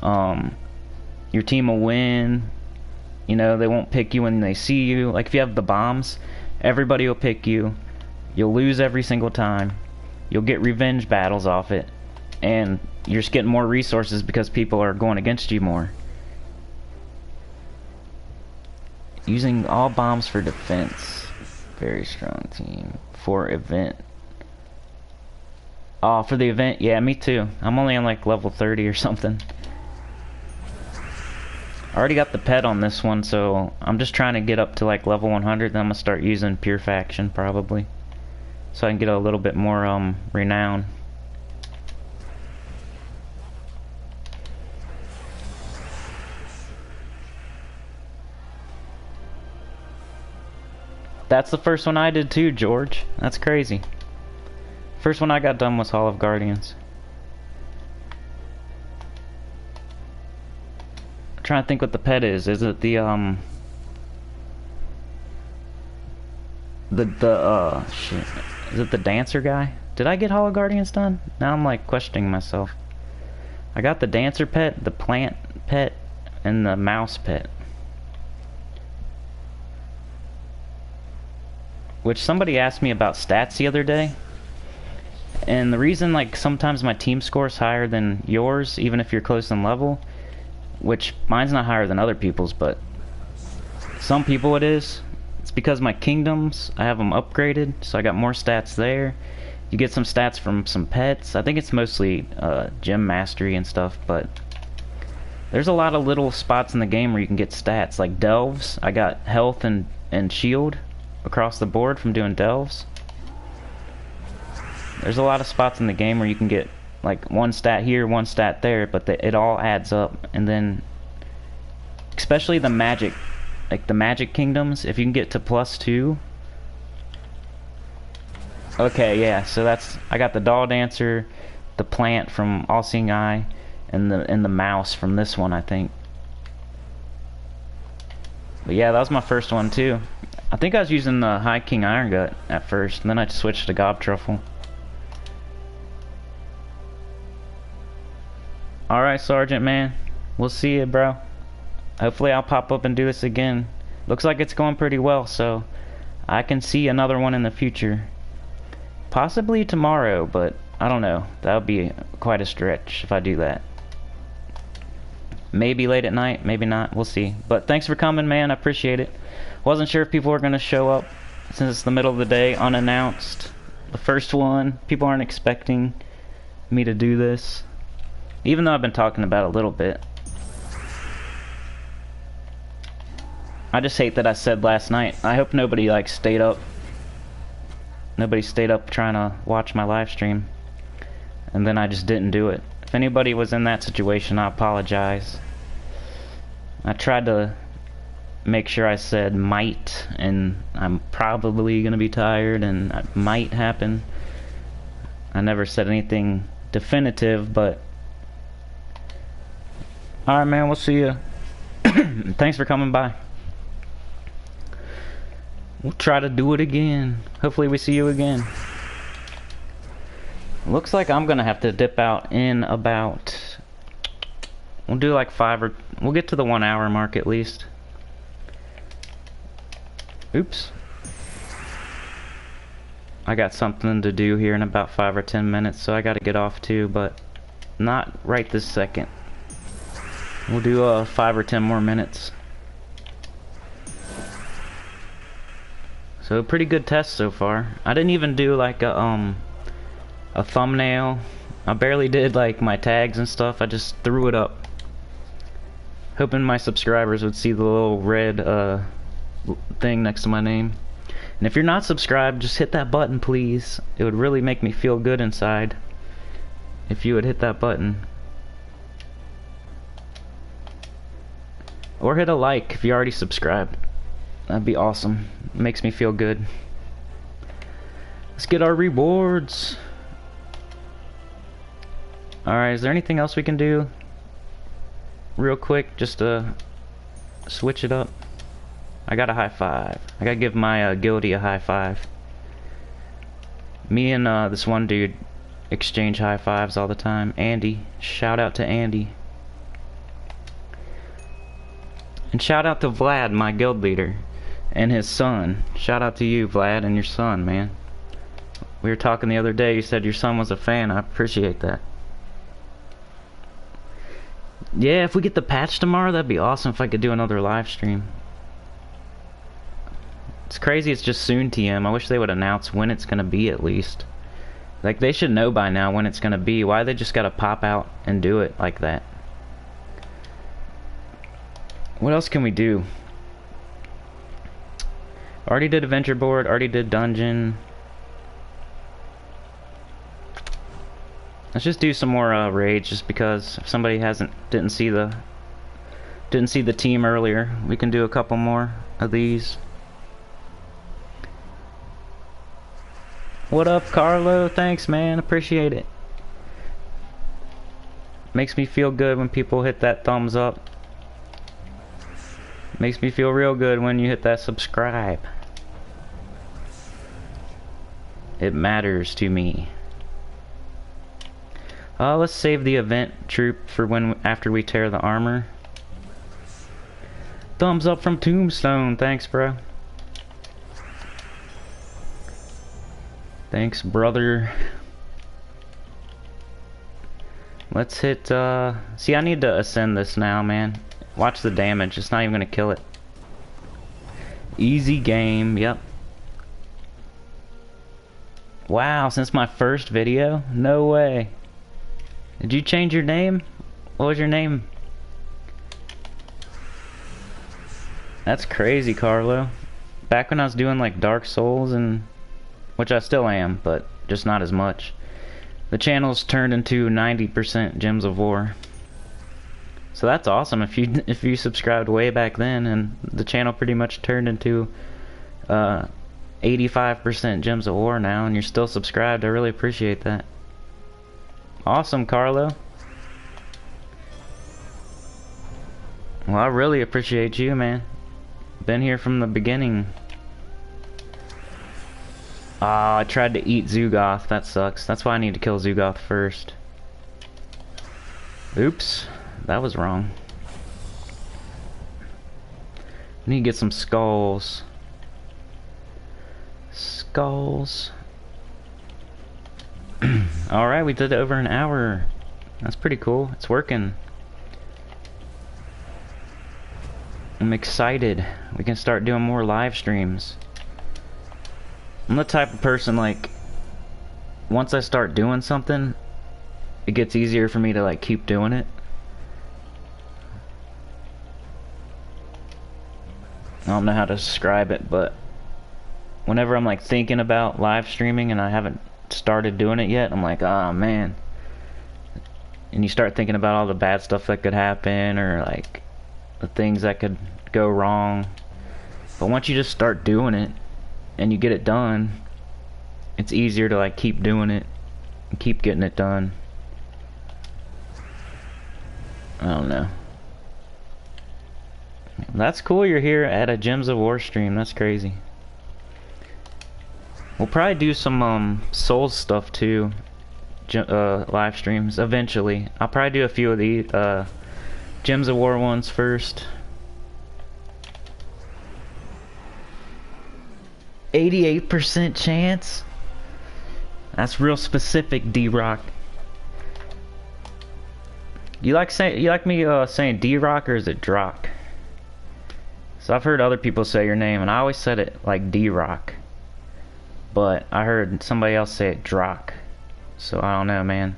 Your team will win. You know, they won't pick you when they see you. Like if you have the bombs, everybody will pick you. You'll lose every single time. You'll get revenge battles off it, and you're just getting more resources because people are going against you more. Using all bombs for defense. Very strong team. For event. Oh, for the event? Yeah, me too. I'm only on like level 30 or something. I already got the pet on this one, so I'm just trying to get up to like level 100. Then I'm gonna start using Pure Faction probably, so I can get a little bit more renown. That's the first one I did too, George. That's crazy. First one I got done was Hall of Guardians. I'm trying to think what the pet is. Is it the shit. Is it the dancer guy? Did I get Hall of Guardians done? Now I'm like questioning myself. I got the dancer pet, the plant pet, and the mouse pet. Which somebody asked me about stats the other day, and the reason like sometimes my team score is higher than yours, even if you're close in level, which mine's not higher than other people's, but some people it is. It's because my kingdoms, I have them upgraded, so I got more stats there. You get some stats from some pets. I think it's mostly gem mastery and stuff, but there's a lot of little spots in the game where you can get stats. Like Delves, I got health and shield across the board from doing Delves. There's a lot of spots in the game where you can get like one stat here, one stat there, but it all adds up. And then especially the magic, like the magic kingdoms, if you can get to +2. Okay, yeah, so that's, I got the doll dancer, the plant from All Seeing Eye, and the mouse from this one, I think. But yeah, that was my first one too. I think I was using the High King Iron Gut at first, and then I switched to Gob Truffle. Alright, Sergeant, man. We'll see you, bro. hopefully I'll pop up and do this again. Looks like it's going pretty well, so I can see another one in the future. Possibly tomorrow, but I don't know. That would be quite a stretch if I do that. Maybe late at night, maybe not. We'll see. But thanks for coming, man. I appreciate it. Wasn't sure if people were going to show up since it's the middle of the day, unannounced. The first one. People aren't expecting me to do this. Even though I've been talking about it a little bit. I just hate that I said last night. I hope nobody like stayed up. Nobody stayed up trying to watch my live stream. And then I just didn't do it. If anybody was in that situation, I apologize. I tried to make sure I said might, and I'm probably gonna be tired, and it might happen. I never said anything definitive, but alright, man, we'll see ya. Thanks for coming by. We'll try to do it again. Hopefully we see you again. Looks like I'm gonna have to dip out in about... We'll do like 5 or... We'll get to the 1 hour mark at least. Oops. I got something to do here in about 5 or 10 minutes, so I gotta get off too, but not right this second. We'll do 5 or 10 more minutes. So pretty good test so far. I didn't even do like a thumbnail. I barely did like my tags and stuff. I just threw it up, hoping my subscribers would see the little red thing next to my name. And if you're not subscribed, just hit that button, please. It would really make me feel good inside if you would hit that button. Or hit a like if you already subscribed. That'd be awesome. It makes me feel good. Let's get our rewards. Alright, is there anything else we can do? Real quick, just to switch it up. I got a high five. I gotta give my guilty a high five. Me and this one dude exchange high fives all the time. Andy. Shout out to Andy. And shout out to Vlad, my guild leader. And his son. Shout out to you, Vlad, and your son, man. We were talking the other day. You said your son was a fan. I appreciate that. Yeah, if we get the patch tomorrow, that'd be awesome if I could do another live stream. It's crazy it's just soon, TM. I wish they would announce when it's gonna be at least. Like, they should know by now when it's gonna be. Why they just gotta pop out and do it like that? What else can we do? Already did adventure board, already did dungeon. Let's just do some more raids, just because if somebody didn't see the team earlier, we can do a couple more of these. What up, Carlo? Thanks, man. Appreciate it. Makes me feel good when people hit that thumbs up. Makes me feel real good when you hit that subscribe. It matters to me. Let's save the event troop for after we tear the armor. Thumbs up from Tombstone. Thanks, bro. Thanks, brother. Let's hit, see, I need to ascend this now, man. Watch the damage. It's not even gonna kill it. Easy game. Yep. Wow, since my first video? No way. Did you change your name? What was your name? That's crazy, Carlo. Back when I was doing like Dark Souls, and which I still am, but just not as much. The channel's turned into 90% Gems of War. So that's awesome if you subscribed way back then, and the channel pretty much turned into 85% Gems of War now, and you're still subscribed. I really appreciate that. Awesome, Carlo. Well, I really appreciate you, man. Been here from the beginning. Ah, I tried to eat Zugoth. That sucks. That's why I need to kill Zugoth first. Oops. That was wrong. Need to get some skulls. Skulls. Alright, we did over an hour. That's pretty cool. It's working. I'm excited. We can start doing more live streams. I'm the type of person, like, once I start doing something, it gets easier for me to, like, keep doing it. I don't know how to describe it, but whenever I'm, like, thinking about live streaming and I haven't started doing it yet, I'm like, oh man. And you start thinking about all the bad stuff that could happen, or like the things that could go wrong. But once you just start doing it and you get it done, it's easier to like keep doing it and keep getting it done. I don't know. That's cool, you're here at a Gems of War stream. That's crazy. We'll probably do some Souls stuff too, live streams eventually. I'll probably do a few of the Gems of War ones first. 88% chance? That's real specific, D-Rock. You like me saying D-Rock, or is it Drock? So I've heard other people say your name, and I always said it like D-Rock. But I heard somebody else say it Drock. So I don't know, man.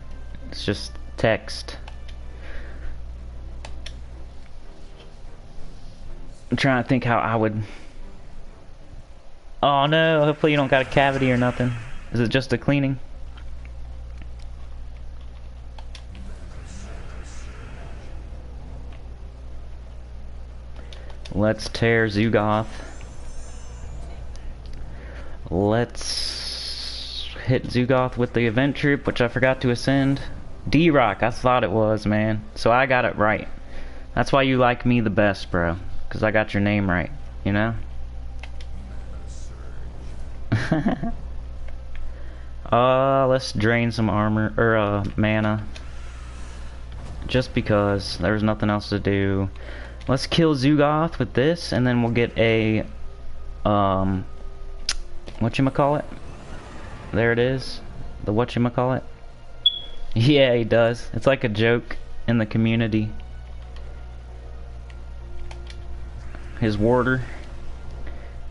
It's just text. I'm trying to think how I would... Oh no, hopefully you don't got a cavity or nothing. Is it just a cleaning? Let's tear Zugoth. Let's hit Zugoth with the event troop, which I forgot to ascend. D-Rock, I thought it was, man. So I got it right. That's why you like me the best, bro. Because I got your name right, you know? Let's drain some armor, or mana. Just because there's nothing else to do. Let's kill Zugoth with this, and then we'll get a, whatchamacallit? There it is. The whatchamacallit? Yeah, he does. It's like a joke in the community. His water.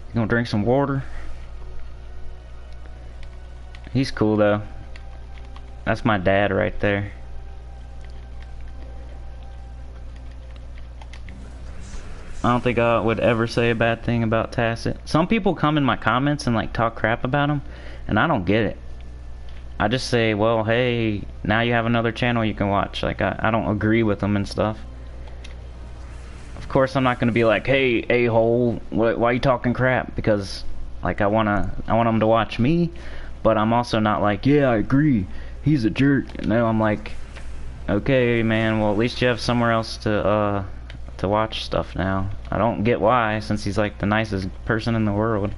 You gonna drink some water? He's cool though. That's my dad right there. I don't think I would ever say a bad thing about Tacit. Some people come in my comments and like talk crap about him, and I don't get it. I just say, well, hey, now you have another channel you can watch. Like, I don't agree with them and stuff. Of course, I'm not gonna be like, hey, a-hole, why are you talking crap? Because, like, I want them to watch me, but I'm also not like, yeah, I agree, he's a jerk. No, I'm like, okay, man, well, at least you have somewhere else to watch stuff now. I don't get why, since he's like the nicest person in the world.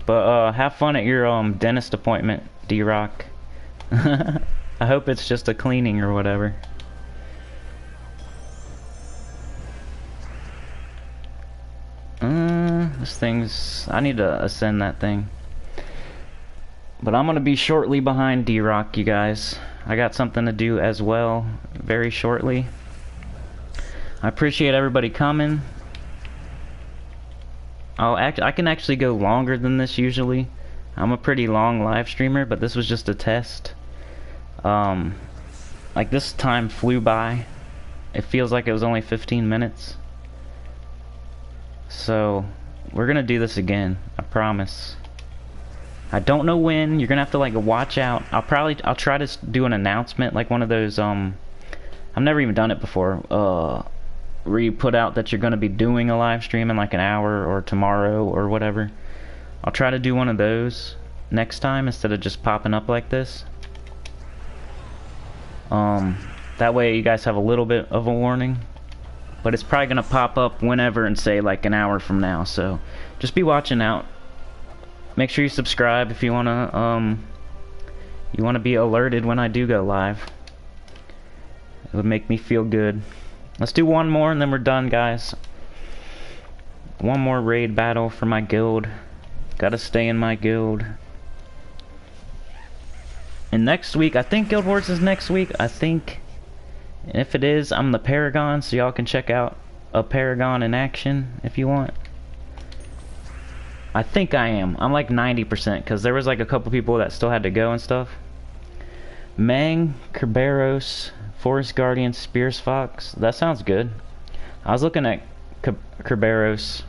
But have fun at your dentist appointment, D-Rock. I hope it's just a cleaning or whatever. This thing's... I need to ascend that thing. But I'm gonna be shortly behind D-Rock, you guys. I got something to do as well, very shortly. I appreciate everybody coming. I can actually go longer than this usually. I'm a pretty long live streamer, but this was just a test. Like, this time flew by. It feels like it was only 15 minutes. So, we're gonna do this again, I promise. I don't know when. You're gonna have to like watch out. I'll try to do an announcement, like one of those I've never even done it before, where you put out that you're gonna be doing a live stream in like an hour or tomorrow or whatever. I'll try to do one of those next time instead of just popping up like this. That way you guys have a little bit of a warning. But it's probably gonna pop up whenever and say like an hour from now, so just be watching out. Make sure you subscribe if you wanna be alerted when I do go live. It would make me feel good. Let's do one more and then we're done, guys. One more raid battle for my guild. Gotta stay in my guild. And next week, I think Guild Wars is next week. I think. And if it is, I'm the Paragon, so y'all can check out a Paragon in action if you want. I think I am. I'm like 90% because there was like a couple people that still had to go and stuff. Mang, Kerberos, Forest Guardian, Spears Fox. That sounds good. I was looking at Kerberos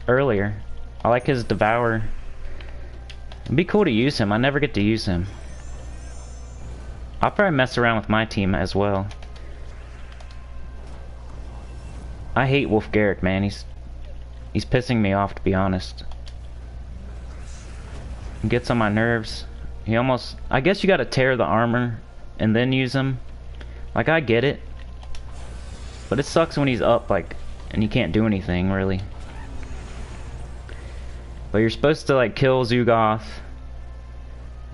earlier. I like his Devour. It'd be cool to use him. I never get to use him. I'll probably mess around with my team as well. I hate Wolf Garrick, man. He's pissing me off, to be honest. He gets on my nerves. He almost... I guess you gotta tear the armor and then use him. Like, I get it. But it sucks when he's up, like, and you can't do anything, really. But you're supposed to, like, kill Zugoth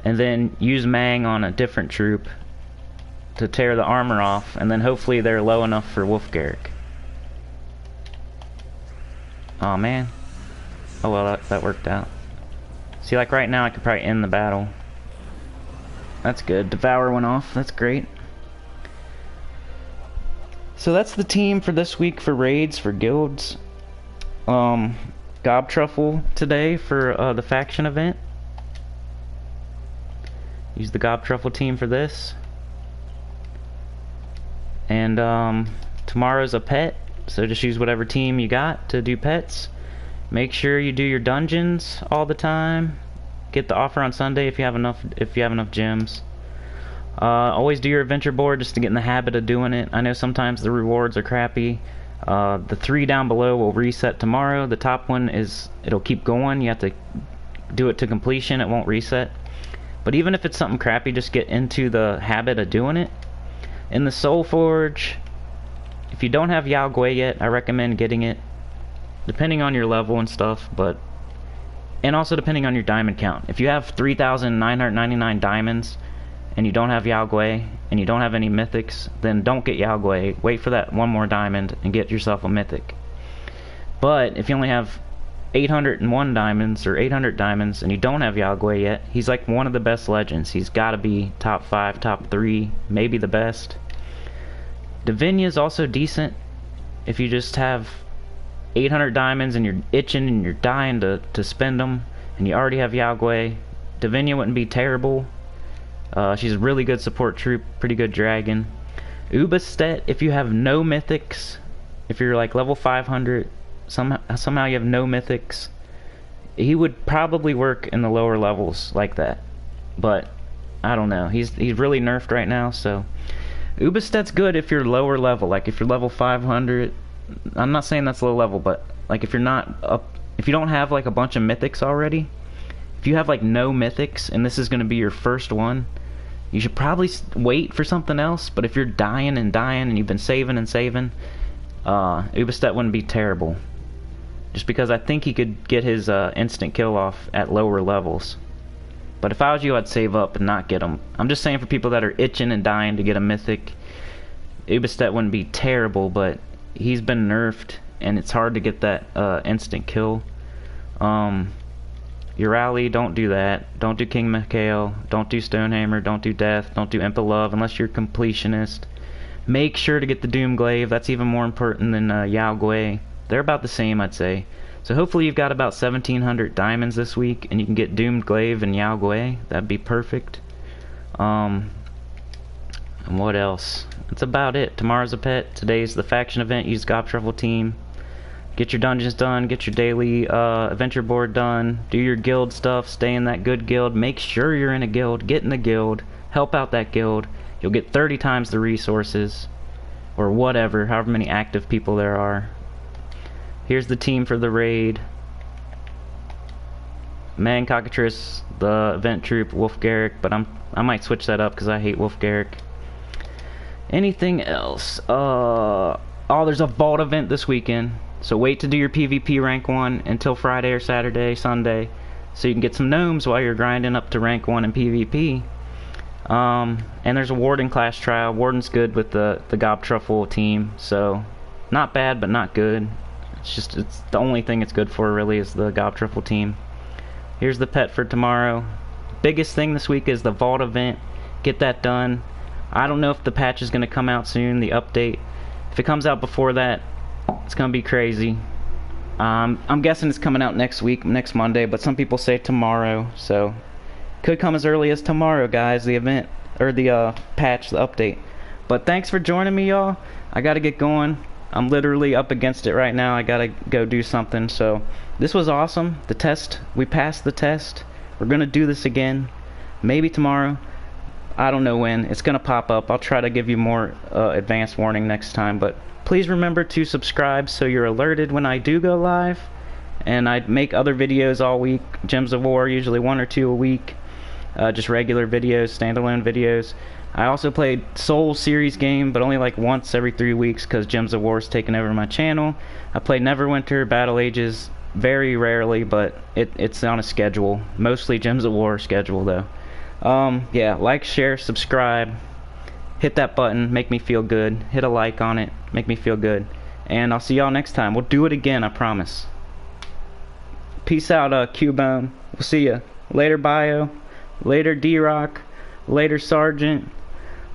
and then use Mang on a different troop to tear the armor off, and then hopefully they're low enough for Wolf Garrick. Oh man. Oh well, that worked out. See, like right now I could probably end the battle. That's good. Devour went off. That's great. So that's the team for this week for raids, for guilds. Gob Truffle today for the faction event. Use the Gob Truffle team for this. And tomorrow's a pet. So just use whatever team you got to do pets. Make sure you do your dungeons all the time. Get the offer on Sunday if you have enough gems. Always do your adventure board just to get in the habit of doing it. I know sometimes the rewards are crappy. The 3 down below will reset tomorrow. The top one it'll keep going. You have to do it to completion. It won't reset. But even if it's something crappy, just get into the habit of doing it. In the Soul Forge, if you don't have Yao Gui yet, I recommend getting it, depending on your level and stuff, and also depending on your diamond count. If you have 3,999 diamonds and you don't have Yao Gui and you don't have any mythics, then don't get Yao Gui. Wait for that one more diamond and get yourself a mythic. But if you only have 801 diamonds or 800 diamonds and you don't have Yao Gui yet, he's like one of the best legends. He's got to be top 5, top 3, maybe the best. Divinia is also decent if you just have 800 diamonds and you're itching and you're dying to spend them and you already have Yao Gui. Divinia wouldn't be terrible. She's a really good support troop, pretty good dragon. Ubastet, if you have no mythics, if you're like level 500, somehow you have no mythics, he would probably work in the lower levels like that. But I don't know. He's really nerfed right now, so Ubastet's good if you're lower level, like if you're level 500. I'm not saying that's low level, but like if you're not up, if you don't have like a bunch of mythics already, if you have like no mythics and this is going to be your first one, you should probably wait for something else. But if you're dying and you've been saving and saving, Ubastet wouldn't be terrible. Just because I think he could get his instant kill off at lower levels. But if I was you, I'd save up and not get him. I'm just saying for people that are itching and dying to get a mythic, Ubastet wouldn't be terrible, but he's been nerfed and it's hard to get that instant kill. Urali, don't do that. Don't do King Mikhail. Don't do Stonehammer. Don't do Death. Don't do Imp of Love unless you're completionist. Make sure to get the Doomglaive. That's even more important than Yao Gui. They're about the same, I'd say. So hopefully you've got about 1,700 diamonds this week, and you can get Doomglaive and Yao Gui. That'd be perfect. And what else? That's about it. Tomorrow's a pet. Today's the faction event. Use Gob Truffle team. Get your dungeons done. Get your daily adventure board done. Do your guild stuff. Stay in that good guild. Make sure you're in a guild. Get in the guild. Help out that guild. You'll get 30 times the resources. Or whatever. However many active people there are. Here's the team for the raid. Man, Cockatrice, the event troop, Wolf Garrick, but I might switch that up because I hate Wolf Garrick. Anything else? Oh, there's a vault event this weekend. So wait to do your PvP rank 1 until Friday or Saturday, Sunday, so you can get some gnomes while you're grinding up to rank 1 in PvP. And there's a Warden class trial. Warden's good with the Gob Truffle team, so not bad, but not good. It's the only thing it's good for really is the Gob Truffle team. Here's the pet for tomorrow. Biggest thing this week is the vault event. Get that done. I don't know if the patch is going to come out soon, the update. If it comes out before that, it's going to be crazy. I'm guessing it's coming out next week, next Monday, but some people say tomorrow, so could come as early as tomorrow, guys, the event, or the patch, the update. But thanks for joining me, y'all. I gotta get going. I'm literally up against it right now. I gotta go do something. So this was awesome. The test, we passed the test. We're gonna do this again, maybe tomorrow. I don't know when. It's gonna pop up. I'll try to give you more advanced warning next time, but please remember to subscribe so you're alerted when I do go live. And I make other videos all week, Gems of War, usually 1 or 2 a week. Just regular videos, standalone videos. I also played Soul series game, but only like once every 3 weeks because Gems of War is taking over my channel. I play Neverwinter, Battle Ages, very rarely, but it's on a schedule. Mostly Gems of War schedule though. Yeah, like, share, subscribe. Hit that button, make me feel good. Hit a like on it, make me feel good. And I'll see y'all next time. We'll do it again, I promise. Peace out, Cubone. We'll see ya. Later, Bio. Later, D-Rock. Later, Sergeant.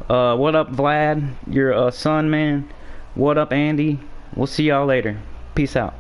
What up, Vlad? Your son, man. What up, Andy? We'll see y'all later. Peace out.